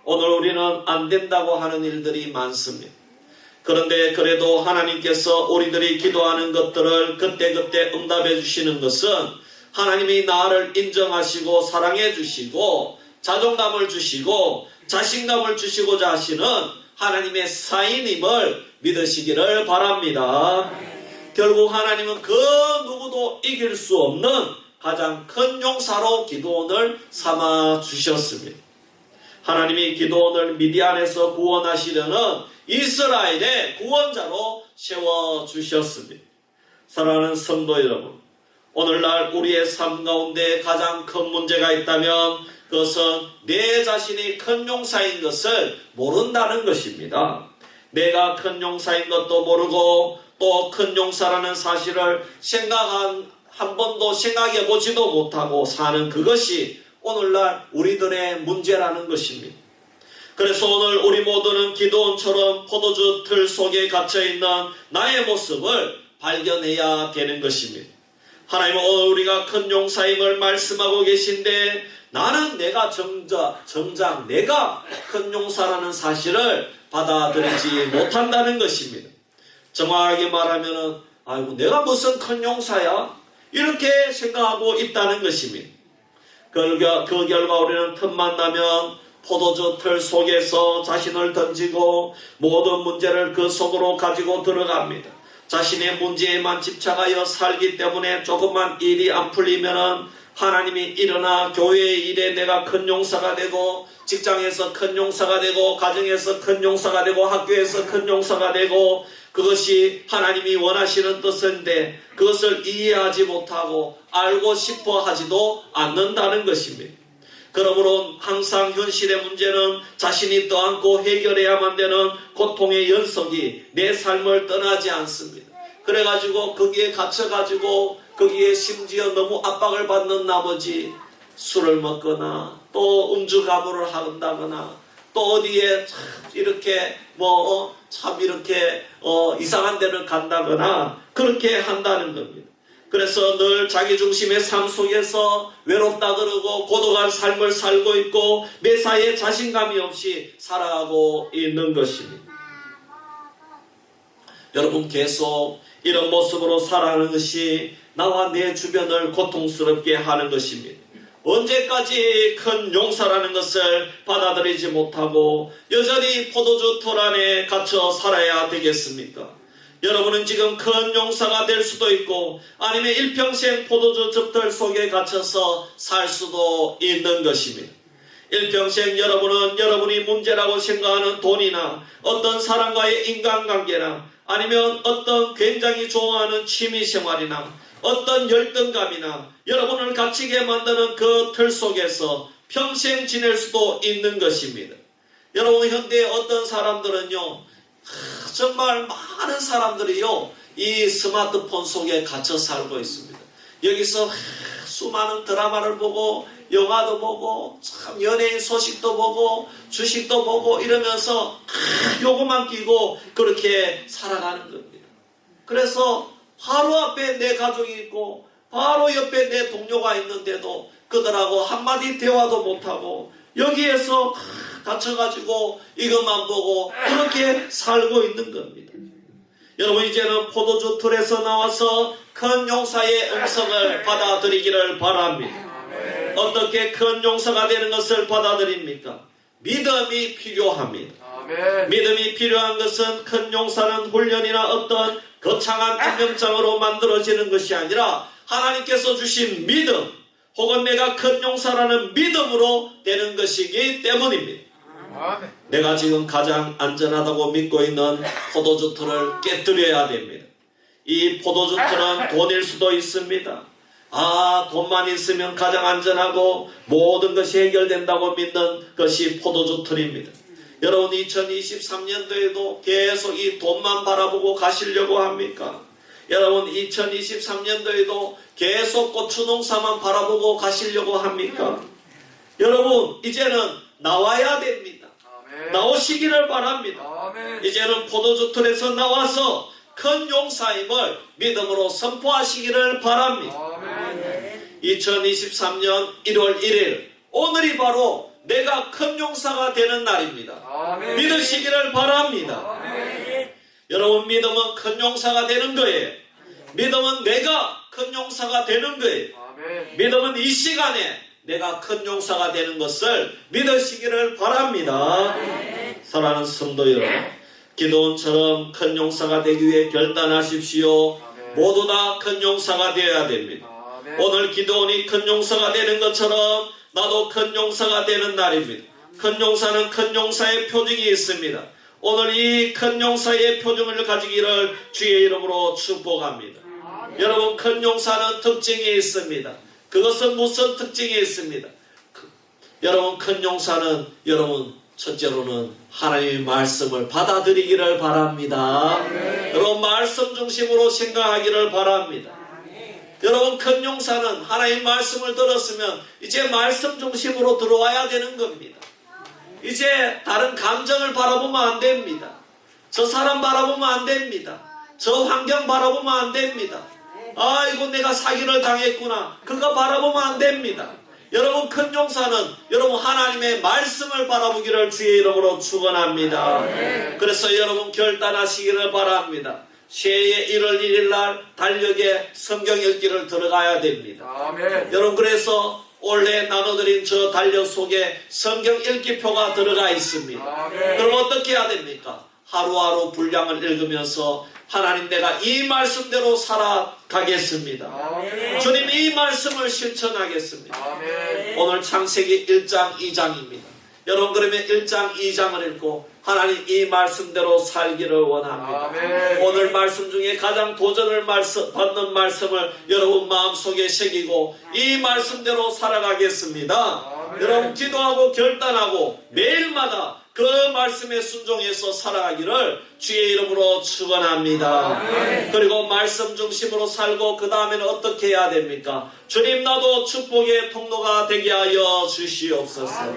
오늘 우리는 안 된다고 하는 일들이 많습니다. 그런데 그래도 하나님께서 우리들이 기도하는 것들을 그때그때 응답해 주시는 것은 하나님이 나를 인정하시고 사랑해 주시고 자존감을 주시고 자신감을 주시고자 하시는 하나님의 사인임을 믿으시기를 바랍니다. 결국 하나님은 그 누구도 이길 수 없는 가장 큰 용사로 기드온을 삼아 주셨습니다. 하나님이 기드온을 미디안에서 구원하시려는 이스라엘의 구원자로 세워주셨습니다. 사랑하는 성도 여러분, 오늘날 우리의 삶 가운데 가장 큰 문제가 있다면 그것은 내 자신이 큰 용사인 것을 모른다는 것입니다. 내가 큰 용사인 것도 모르고 또 큰 용사라는 사실을 한 번도 생각해 보지도 못하고 사는 그것이 오늘날 우리들의 문제라는 것입니다. 그래서 오늘 우리 모두는 기드온처럼 포도주 틀 속에 갇혀있는 나의 모습을 발견해야 되는 것입니다. 하나님은 오늘 우리가 큰 용사임을 말씀하고 계신데 나는 내가 정작 내가 큰 용사라는 사실을 받아들이지 못한다는 것입니다. 정확하게 말하면 아이고 내가 무슨 큰 용사야? 이렇게 생각하고 있다는 것입니다. 그 결과 우리는 틈만 나면 포도주 틀 속에서 자신을 던지고 모든 문제를 그 속으로 가지고 들어갑니다. 자신의 문제에만 집착하여 살기 때문에 조금만 일이 안 풀리면은 하나님이 일어나 교회의 일에 내가 큰 용사가 되고 직장에서 큰 용사가 되고 가정에서 큰 용사가 되고 학교에서 큰 용사가 되고 그것이 하나님이 원하시는 뜻인데 그것을 이해하지 못하고 알고 싶어 하지도 않는다는 것입니다. 그러므로 항상 현실의 문제는 자신이 떠안고 해결해야만 되는 고통의 연속이 내 삶을 떠나지 않습니다. 그래가지고 거기에 갇혀가지고 거기에 심지어 너무 압박을 받는 나머지 술을 먹거나 또 음주 가무를 한다거나 또 어디에 참 이렇게 이렇게 이상한 데를 간다거나 그렇게 한다는 겁니다. 그래서 늘 자기중심의 삶 속에서 외롭다 그러고 고독한 삶을 살고 있고 매사에 자신감이 없이 살아가고 있는 것입니다. 여러분 계속 이런 모습으로 살아가는 것이 나와 내 주변을 고통스럽게 하는 것입니다. 언제까지 큰 용사라는 것을 받아들이지 못하고 여전히 포도주 틀 안에 갇혀 살아야 되겠습니까? 여러분은 지금 큰 용사가 될 수도 있고 아니면 일평생 포도주 즙들 속에 갇혀서 살 수도 있는 것입니다. 일평생 여러분은 여러분이 문제라고 생각하는 돈이나 어떤 사람과의 인간관계나 아니면 어떤 굉장히 좋아하는 취미생활이나 어떤 열등감이나 여러분을 갇히게 만드는 그 틀 속에서 평생 지낼 수도 있는 것입니다. 여러분 현대의 어떤 사람들은요 정말 많은 사람들이요 이 스마트폰 속에 갇혀 살고 있습니다. 여기서 수많은 드라마를 보고 영화도 보고 참 연예인 소식도 보고 주식도 보고 이러면서 요것만 끼고 그렇게 살아가는 겁니다. 그래서 바로 앞에 내 가족이 있고 바로 옆에 내 동료가 있는데도 그들하고 한마디 대화도 못하고 여기에서 갇혀가지고 이것만 보고 그렇게 살고 있는 겁니다. 여러분 이제는 포도주 틀에서 나와서 큰 용사의 음성을 받아들이기를 바랍니다. 어떻게 큰 용사가 되는 것을 받아들입니까? 믿음이 필요합니다. 믿음이 필요한 것은 큰 용사는 훈련이나 어떤 거창한 임명장으로 만들어지는 것이 아니라 하나님께서 주신 믿음 혹은 내가 큰 용사라는 믿음으로 되는 것이기 때문입니다. 내가 지금 가장 안전하다고 믿고 있는 포도주 틀을 깨뜨려야 됩니다. 이 포도주 틀은 돈일 수도 있습니다. 돈만 있으면 가장 안전하고 모든 것이 해결된다고 믿는 것이 포도주 틀입니다. 여러분 2023년도에도 계속 이 돈만 바라보고 가시려고 합니까? 여러분 2023년도에도 계속 고추 농사만 바라보고 가시려고 합니까? 여러분 이제는 나와야 됩니다. 나오시기를 바랍니다. 이제는 포도주 틀에서 나와서 큰 용사임을 믿음으로 선포하시기를 바랍니다. 2023년 1월 1일 오늘이 바로 내가 큰 용사가 되는 날입니다. 믿으시기를 바랍니다. 여러분 믿음은 큰 용사가 되는 거예요. 믿음은 내가 큰 용사가 되는 거예요. 믿음은 이 시간에 내가 큰 용사가 되는 것을 믿으시기를 바랍니다. 사랑하는 성도 여러분, 기도원처럼 큰 용사가 되기 위해 결단하십시오. 모두 다 큰 용사가 되어야 됩니다. 오늘 기도원이 큰 용사가 되는 것처럼 나도 큰 용사가 되는 날입니다. 큰 용사는 큰 용사의 표징이 있습니다. 오늘 이 큰 용사의 표징을 가지기를 주의 이름으로 축복합니다. 여러분, 큰 용사는 특징이 있습니다. 그것은 무슨 특징이 있습니다? 여러분, 큰 용사는 여러분 첫째로는 하나님의 말씀을 받아들이기를 바랍니다. 여러분, 말씀 중심으로 생각하기를 바랍니다. 여러분, 큰 용사는 하나님 말씀을 들었으면 이제 말씀 중심으로 들어와야 되는 겁니다. 이제 다른 감정을 바라보면 안 됩니다. 저 사람 바라보면 안 됩니다. 저 환경 바라보면 안 됩니다. 아이고, 내가 사기를 당했구나, 그거 바라보면 안 됩니다. 여러분, 큰 용사는 여러분 하나님의 말씀을 바라보기를 주의 이름으로 축원합니다. 그래서 여러분 결단하시기를 바랍니다. 새해 1월 1일 날 달력에 성경 읽기를 들어가야 됩니다. 여러분, 그래서 올해 나눠드린 저 달력 속에 성경 읽기표가 들어가 있습니다. 그럼 어떻게 해야 됩니까? 하루하루 분량을 읽으면서 하나님, 내가 이 말씀대로 살아가겠습니다. 주님, 이 말씀을 실천하겠습니다. 오늘 창세기 1장 2장입니다. 여러분, 그러면 1장 2장을 읽고 하나님 이 말씀대로 살기를 원합니다. 오늘 말씀 중에 가장 도전을 받는 말씀을 여러분 마음속에 새기고 이 말씀대로 살아가겠습니다. 여러분, 기도하고 결단하고 매일마다 그 말씀에 순종해서 살아가기를 주의 이름으로 축원합니다. 그리고 말씀 중심으로 살고 그 다음에는 어떻게 해야 됩니까? 주님, 나도 축복의 통로가 되게 하여 주시옵소서.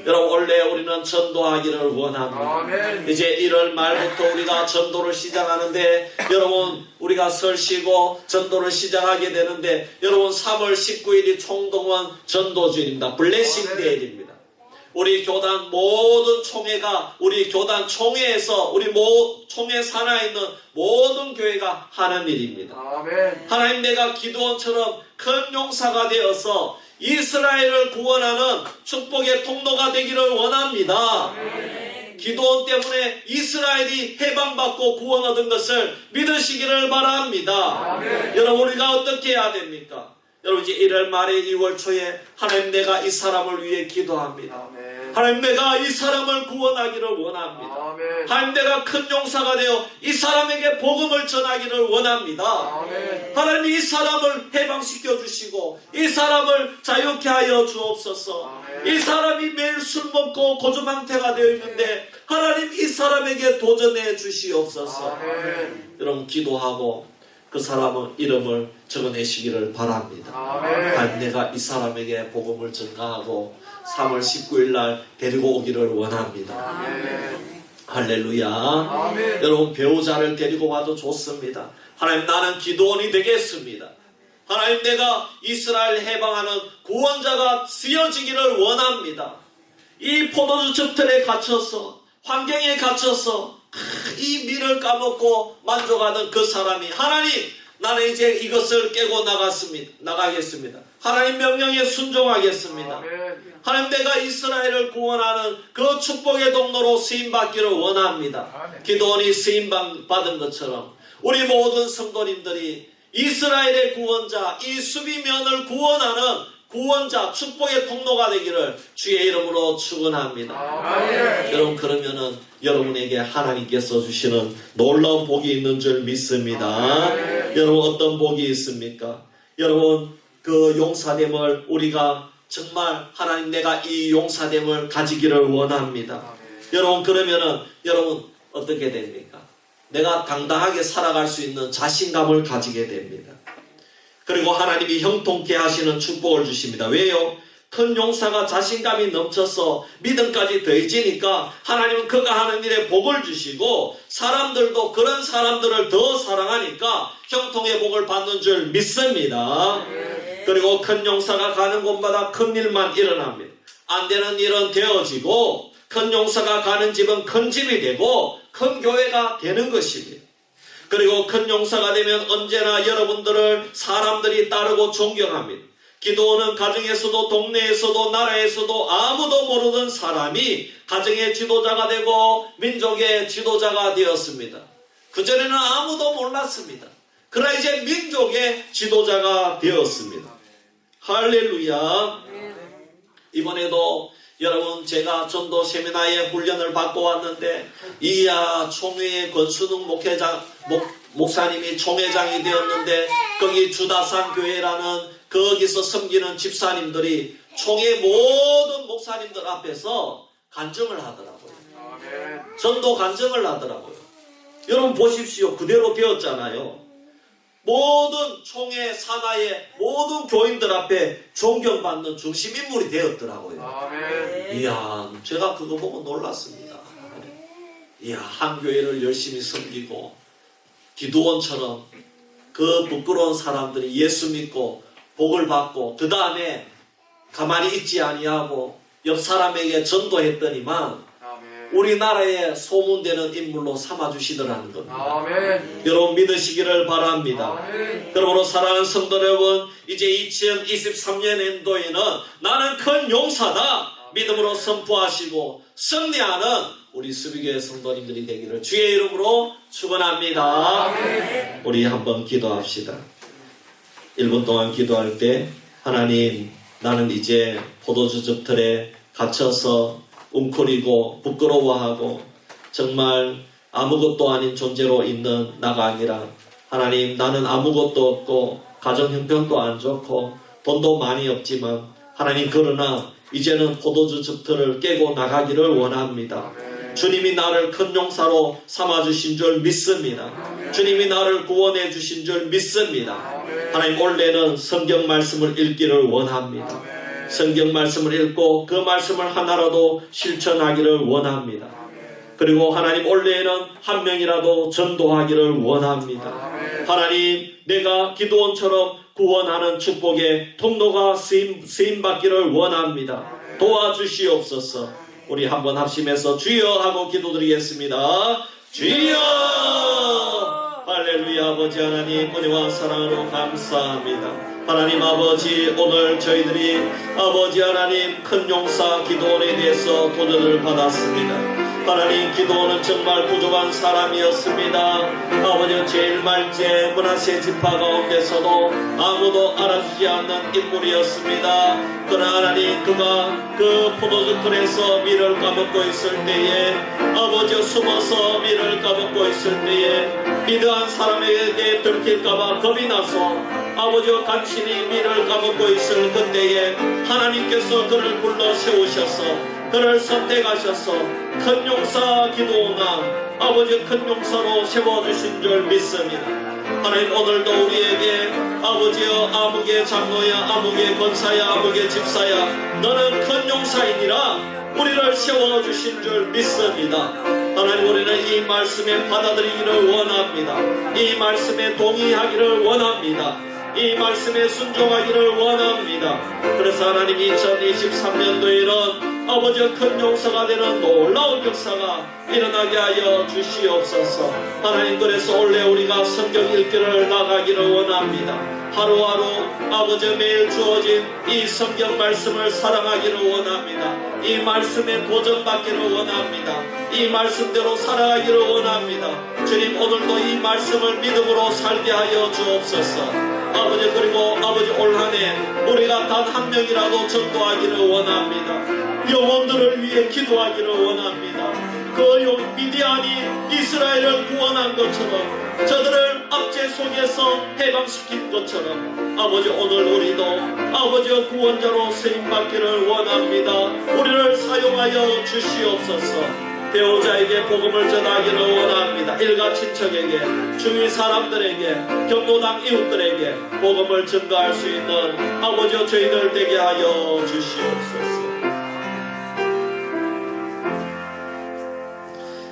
여러분, 원래 우리는 전도하기를 원합니다. 이제 1월 말부터 우리가 전도를 시작하는데, 여러분, 우리가 설 쉬고 전도를 시작하게 되는데, 여러분 3월 19일이 총동원 전도주일입니다. 블레싱 데이입니다. 우리 교단 모든 총회가, 우리 교단 총회에서 우리 총회 산하에 있는 모든 교회가 하는 일입니다. 하나님, 내가 기도원처럼 큰 용사가 되어서 이스라엘을 구원하는 축복의 통로가 되기를 원합니다. 기도원 때문에 이스라엘이 해방받고 구원 얻은 것을 믿으시기를 바랍니다. 여러분, 우리가 어떻게 해야 됩니까? 여러분, 이제 1월 말에 2월 초에 하나님, 내가 이 사람을 위해 기도합니다. 하나님, 내가 이 사람을 구원하기를 원합니다. 하나님, 내가 큰 용사가 되어 이 사람에게 복음을 전하기를 원합니다. 하나님, 이 사람을 해방시켜 주시고 이 사람을 자유케 하여 주옵소서. 이 사람이 매일 술 먹고 고주망태가 되어 있는데 하나님, 이 사람에게 도전해 주시옵소서. 여러분, 기도하고 그 사람의 이름을 적어내시기를 바랍니다. 하나님, 내가 이 사람에게 복음을 전가하고 3월 19일 날 데리고 오기를 원합니다. 할렐루야. 여러분, 배우자를 데리고 와도 좋습니다. 하나님, 나는 기도원이 되겠습니다. 하나님, 내가 이스라엘 해방하는 구원자가 쓰여지기를 원합니다. 이 포도주 즙틀에 갇혀서, 환경에 갇혀서 이 밀을 까먹고 만족하던 그 사람이, 하나님, 나는 이제 이것을 깨고 나가겠습니다. 하나님 명령에 순종하겠습니다. 하나님, 내가 이스라엘을 구원하는 그 축복의 동로로 쓰임받기를 원합니다. 기도원이 쓰임받은 것처럼 우리 모든 성도님들이 이스라엘의 구원자, 이 수비면을 구원하는 구원자, 축복의 통로가 되기를 주의 이름으로 축원합니다. 여러분, 그러면은 여러분에게 하나님께서 주시는 놀라운 복이 있는 줄 믿습니다. 여러분, 어떤 복이 있습니까? 여러분, 그 용사됨을 우리가 정말 하나님, 내가 이 용사됨을 가지기를 원합니다. 여러분, 그러면은 여러분 어떻게 됩니까? 내가 당당하게 살아갈 수 있는 자신감을 가지게 됩니다. 그리고 하나님이 형통케 하시는 축복을 주십니다. 왜요? 큰 용사가 자신감이 넘쳐서 믿음까지 더해지니까 하나님은 그가 하는 일에 복을 주시고 사람들도 그런 사람들을 더 사랑하니까 형통의 복을 받는 줄 믿습니다. 그리고 큰 용사가 가는 곳마다 큰 일만 일어납니다. 안 되는 일은 되어지고 큰 용사가 가는 집은 큰 집이 되고 큰 교회가 되는 것입니다. 그리고 큰 용사가 되면 언제나 여러분들을 사람들이 따르고 존경합니다. 기도원은 가정에서도 동네에서도 나라에서도 아무도 모르던 사람이 가정의 지도자가 되고 민족의 지도자가 되었습니다. 그전에는 아무도 몰랐습니다. 그러나 이제 민족의 지도자가 되었습니다. 할렐루야. 이번에도 여러분 제가 전도 세미나에 훈련을 받고 왔는데 이야 총회의 권순웅 목사님이 총회장이 되었는데 거기 주다산 교회라는 거기서 섬기는 집사님들이 총회 모든 목사님들 앞에서 간증을 하더라고요. 전도 간증을 하더라고요. 여러분 보십시오. 그대로 되었잖아요. 모든 총회 산하의 모든 교인들 앞에 존경받는 중심인물이 되었더라고요. 이야, 제가 그거 보고 놀랐습니다. 이야, 한 교회를 열심히 섬기고 기도원처럼 그 부끄러운 사람들이 예수 믿고 복을 받고 그 다음에 가만히 있지 아니하고 옆 사람에게 전도했더니만 우리나라의 소문되는 인물로 삼아주시더라는 겁니다. 여러분 믿으시기를 바랍니다. 그러므로 사랑하는 성도 여러분, 이제 2023년도에는 나는 큰 용사다 믿음으로 선포하시고 승리하는 우리 수비교회 성도님들이 되기를 주의 이름으로 축원합니다. 우리 한번 기도합시다. 1분 동안 기도할 때 하나님, 나는 이제 포도주 즙틀에 갇혀서 웅크리고 부끄러워하고 정말 아무것도 아닌 존재로 있는 나가 아니라 하나님, 나는 아무것도 없고 가정 형편도 안 좋고 돈도 많이 없지만 하나님, 그러나 이제는 포도주 즙틀을 깨고 나가기를 원합니다. 주님이 나를 큰 용사로 삼아주신 줄 믿습니다. 주님이 나를 구원해 주신 줄 믿습니다. 하나님, 올해는 성경 말씀을 읽기를 원합니다. 성경 말씀을 읽고 그 말씀을 하나라도 실천하기를 원합니다. 그리고 하나님, 올해에는 한 명이라도 전도하기를 원합니다. 하나님, 내가 기도원처럼 구원하는 축복의 통로가 쓰임받기를 원합니다. 도와주시옵소서. 우리 한번 합심해서 주여 하고 기도드리겠습니다. 주여! 할렐루야. 아버지 하나님, 은혜와 사랑으로 감사합니다. 하나님 아버지, 오늘 저희들이 아버지 하나님 큰 용사 기도원에 대해서 도전을 받았습니다. 하나님, 기도원은 정말 부족한 사람이었습니다. 아버지, 제일 말째 므낫세 지파 가운데서도 아무도 알아주지 않는 인물이었습니다. 그러나 하나님, 그가 그 포도주 틀에서 밀을 까먹고 있을 때에 아버지 숨어서 밀을 까먹고 있을 때에 미드한 사람에게 들킬까봐 겁이 나서 아버지 간신히 밀을 까먹고 있을 그때에 하나님께서 그를 불러 세우셔서 그를 선택하셔서 큰 용사 기도원아 아버지 큰 용사로 세워주신 줄 믿습니다. 하나님, 오늘도 우리에게 아버지여 아무개 장로야 아무개 권사야 아무개 집사야 너는 큰 용사이니라 우리를 세워주신 줄 믿습니다. 하나님, 우리는 이 말씀에 받아들이기를 원합니다. 이 말씀에 동의하기를 원합니다. 이 말씀에 순종하기를 원합니다. 그래서 하나님, 2023년도에는 아버지 큰 용사가 되는 놀라운 역사가 일어나게 하여 주시옵소서. 하나님, 그래서 올해 우리가 성경 읽기를 나가기를 원합니다. 하루하루 아버지 매일 주어진 이 성경 말씀을 사랑하기를 원합니다. 이 말씀에 도전받기를 원합니다. 이 말씀대로 살아가기를 원합니다. 주님, 오늘도 이 말씀을 믿음으로 살게 하여 주옵소서. 아버지, 그리고 아버지 올 한 해 우리가 단 한 명이라도 전도하기를 원합니다. 영혼들을 위해 기도하기를 원합니다. 그 미디안이 이스라엘을 구원한 것처럼 저들을 압제 속에서 해방시킨 것처럼 아버지, 오늘 우리도 아버지 구원자로 쓰임받기를 원합니다. 우리를 사용하여 주시옵소서. 배우자에게 복음을 전하기를 원합니다. 일가 친척에게, 주위 사람들에게, 경로당 이웃들에게 복음을 전가할 수 있는 아버지 저희들 되게 하여 주시옵소서.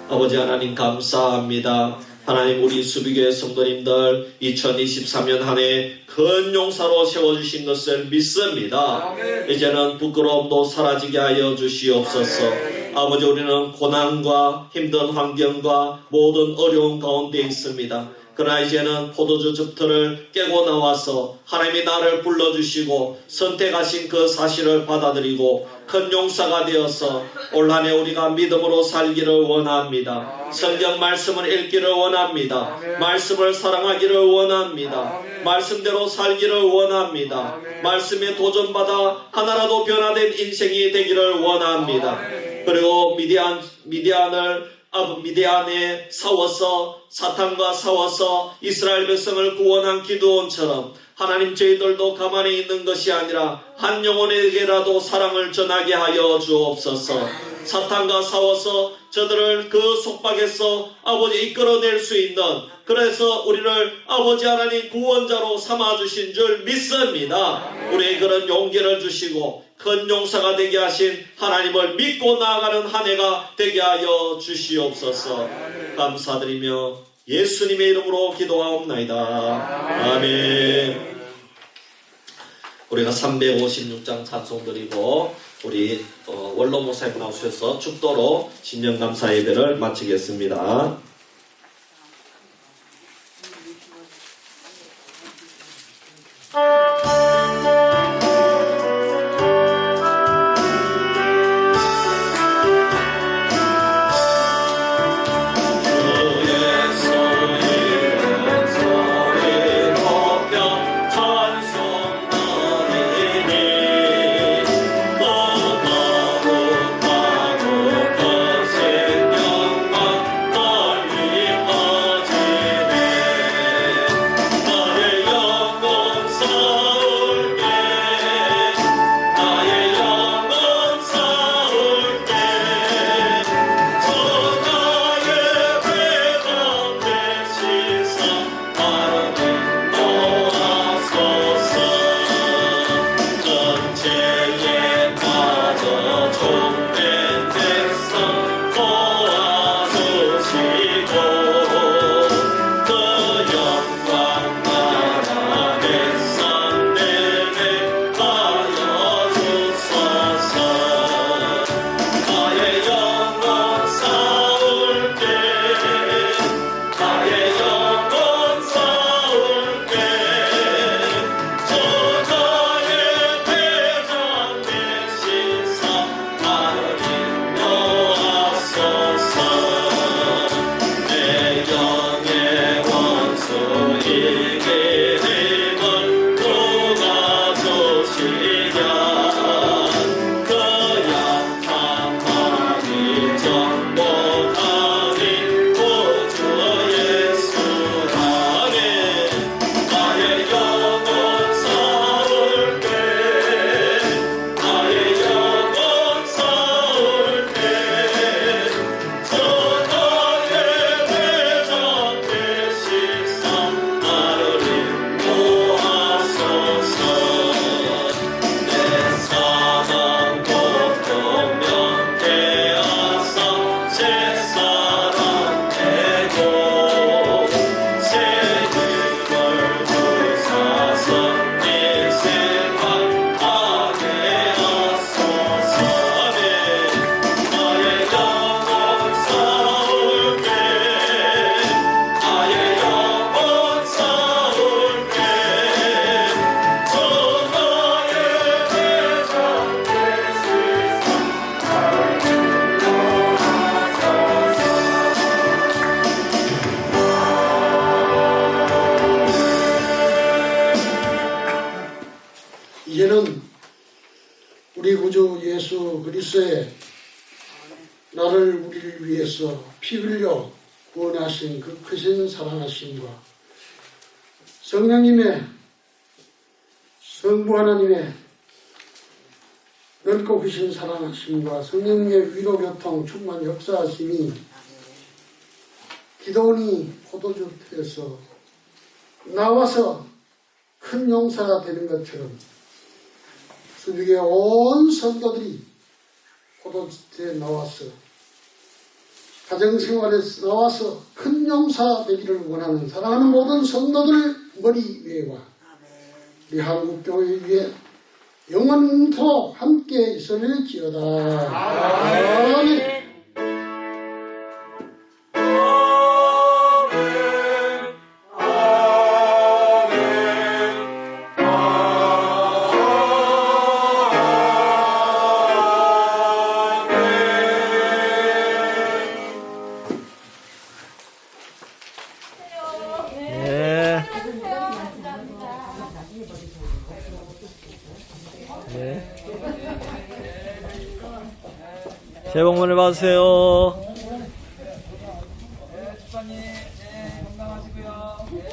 아버지 하나님 감사합니다. 하나님, 우리 수비교회 성도님들 2023년 한 해 큰 용사로 세워주신 것을 믿습니다. 이제는 부끄러움도 사라지게 하여 주시옵소서. 아버지 우리는 고난과 힘든 환경과 모든 어려움 가운데 있습니다. 그러나 이제는 포도주 즙틀을 깨고 나와서 하나님이 나를 불러주시고 선택하신 그 사실을 받아들이고 큰 용사가 되어서 올 한 해 우리가 믿음으로 살기를 원합니다. 성경 말씀을 읽기를 원합니다. 말씀을 사랑하기를 원합니다. 말씀대로 살기를 원합니다. 말씀에 도전받아 하나라도 변화된 인생이 되기를 원합니다. 그리고 미디안에 싸워서 사탄과 싸워서 이스라엘 백성을 구원한 기드온처럼 하나님 저희들도 가만히 있는 것이 아니라 한 영혼에게라도 사랑을 전하게 하여 주옵소서. 사탄과 싸워서 저들을 그 속박에서 아버지 이끌어낼 수 있는, 그래서 우리를 아버지 하나님 구원자로 삼아주신 줄 믿습니다. 우리의 그런 용기를 주시고 큰 용사가 되게 하신 하나님을 믿고 나아가는 한 해가 되게 하여 주시옵소서. 감사드리며 예수님의 이름으로 기도하옵나이다. 아멘. 우리가 356장 찬송 드리고 우리 원로 목사님 나오셔서 축도로 신년감사 예배를 마치겠습니다. 이제는 우리 구주 예수 그리스도의 나를 우리를 위해서 피 흘려 구원하신 그 크신 사랑하심과 성령님의 성부 하나님의 넓고 크신 사랑하심과 성령의 위로 교통 충만 역사하심이 기도원이 포도주에서 나와서 큰 용사가 되는 것처럼 수직의 온 성도들이 포도주에 나와서 가정생활에서 나와서 큰 용사 되기를 원하는 사랑하는 모든 성도들 머리 위에와 우리 한국교회 위에 영원토록 함께 있을지어다. 아멘. 예. 예. 새해 복 많이 받으세요.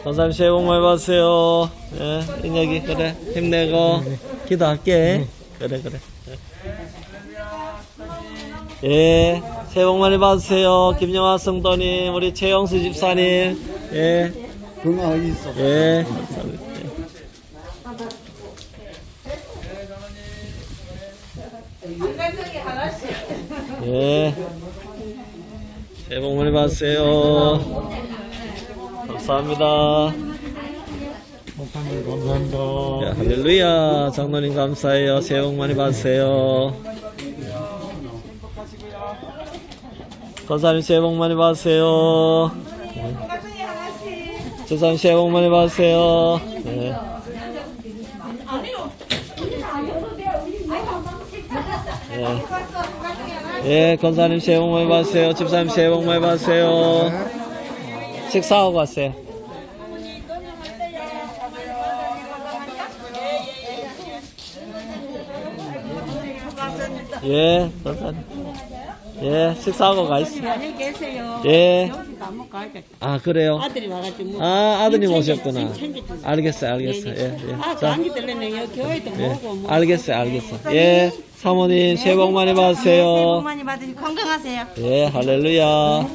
선생님 새해 복 많이 받으세요. 예, 인혁이 그래 힘내고 기도할게. 그래. 예, 새해 복 많이 받으세요. 김영화 성도님, 우리 최영수 집사님. 예. 건강하게 있어. 예. 예. 새해 복 많이 받으세요. 감사합니다. 감사합니다. 예, 할렐루야. 장로님 감사해요. 새해 복 많이 받으세요. 권사님 새해 복 많이 받으세요. 조사님 새해 복 많이 받으세요. 네. 예, 권사님 새해 복 많이 받으세요. 집사님 새해 복 많이 받으세요. 식사하고 가세요. 예, 권사님. 예, 식사하고 가 있어. 안녕히 계세요. 예. 여기 안 가야겠다. 아, 그래요? 아들이 와가지고 뭐. 아, 아드님 짐 오셨구나. 챙겨주세요. 알겠어요. 네, 예, 예. 아, 자, 감기 들렸네. 여기 교회도 예. 뭐고 뭐. 알겠어요. 예, 사모님 새해 복 많이 받으세요. 새해 복 많이 받으시고 건강하세요. 예, 할렐루야.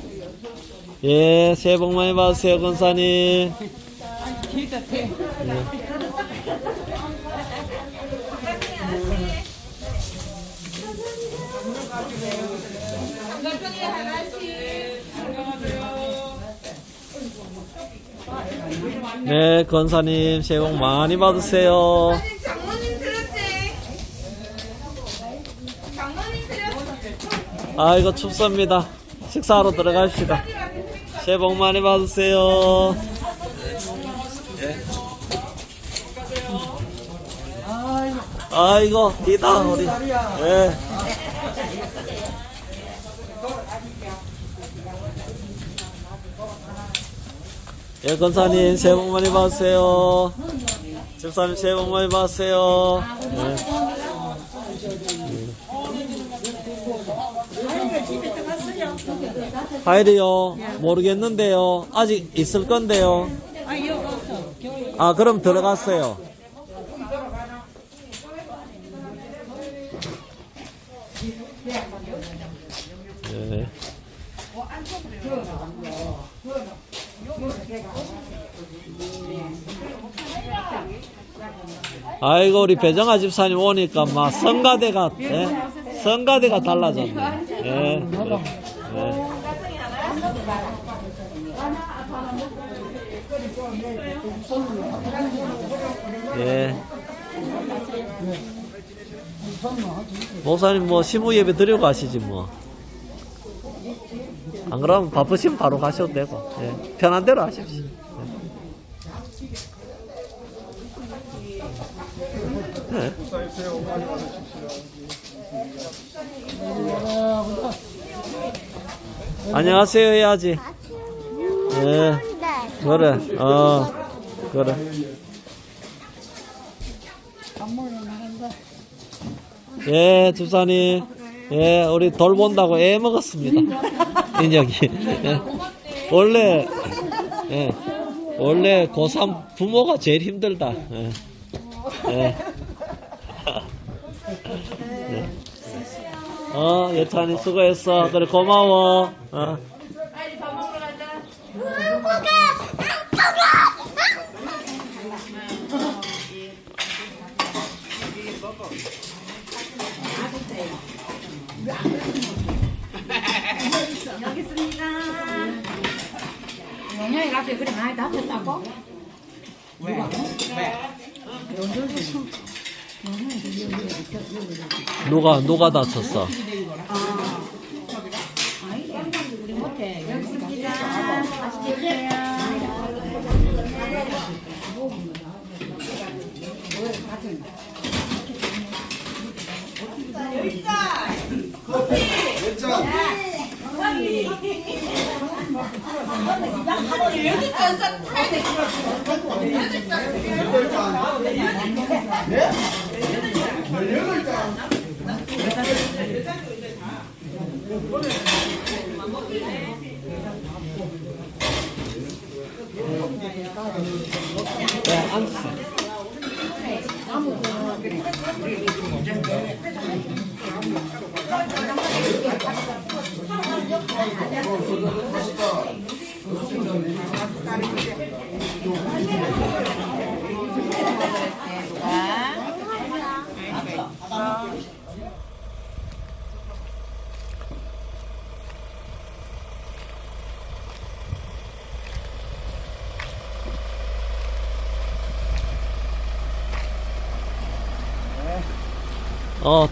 예, 새해 복 많이 받으세요, 권사님. 네, 권사님 새해 복 많이 받으세요. 장모님 들었지? 장모님 들었어. 아이고 춥습니다. 식사하러 들어갑시다. 새해 복 많이 받으세요. 아이고 기다 우리. 예. 예, 권사님 새해 복 많이 받으세요. 집사님 새해 복 많이 받으세요. 예. 하이리요 모르겠는데요. 아직 있을 건데요. 아, 그럼 들어갔어요. 네. 아이고 우리 배정아 집사님 오니까 막 성가대가 성가대가 달라졌네. 예. 예. 목사님 뭐 시무 예배 드리고 가시지 뭐. 안 그러면 바쁘시면 바로 가셔도 되고. 예. 편한 대로 하십시오. 예. 안녕하세요 해야지. 예. 그래. 그래. 예, 집사님. 예, 우리 돌 본다고 애 먹었습니다. 인혁이. 예. 원래 고3 부모가 제일 힘들다. 예. 예. 예. 예찬이 수고했어. 그래, 고마워. 빨리 밥 먹으러 가자. 여기 있습니다. 영양이 가서 그래 많이 다쳤다고? 왜? 누가 다쳤어?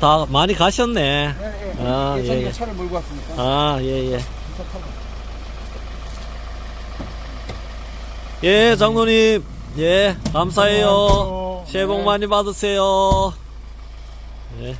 다 많이 가셨네. 아, 예, 예. 차를 몰고 왔으니까. 아, 예, 예. 예, 장로님. 예, 감사해요. 새해 복 많이 받으세요. 예.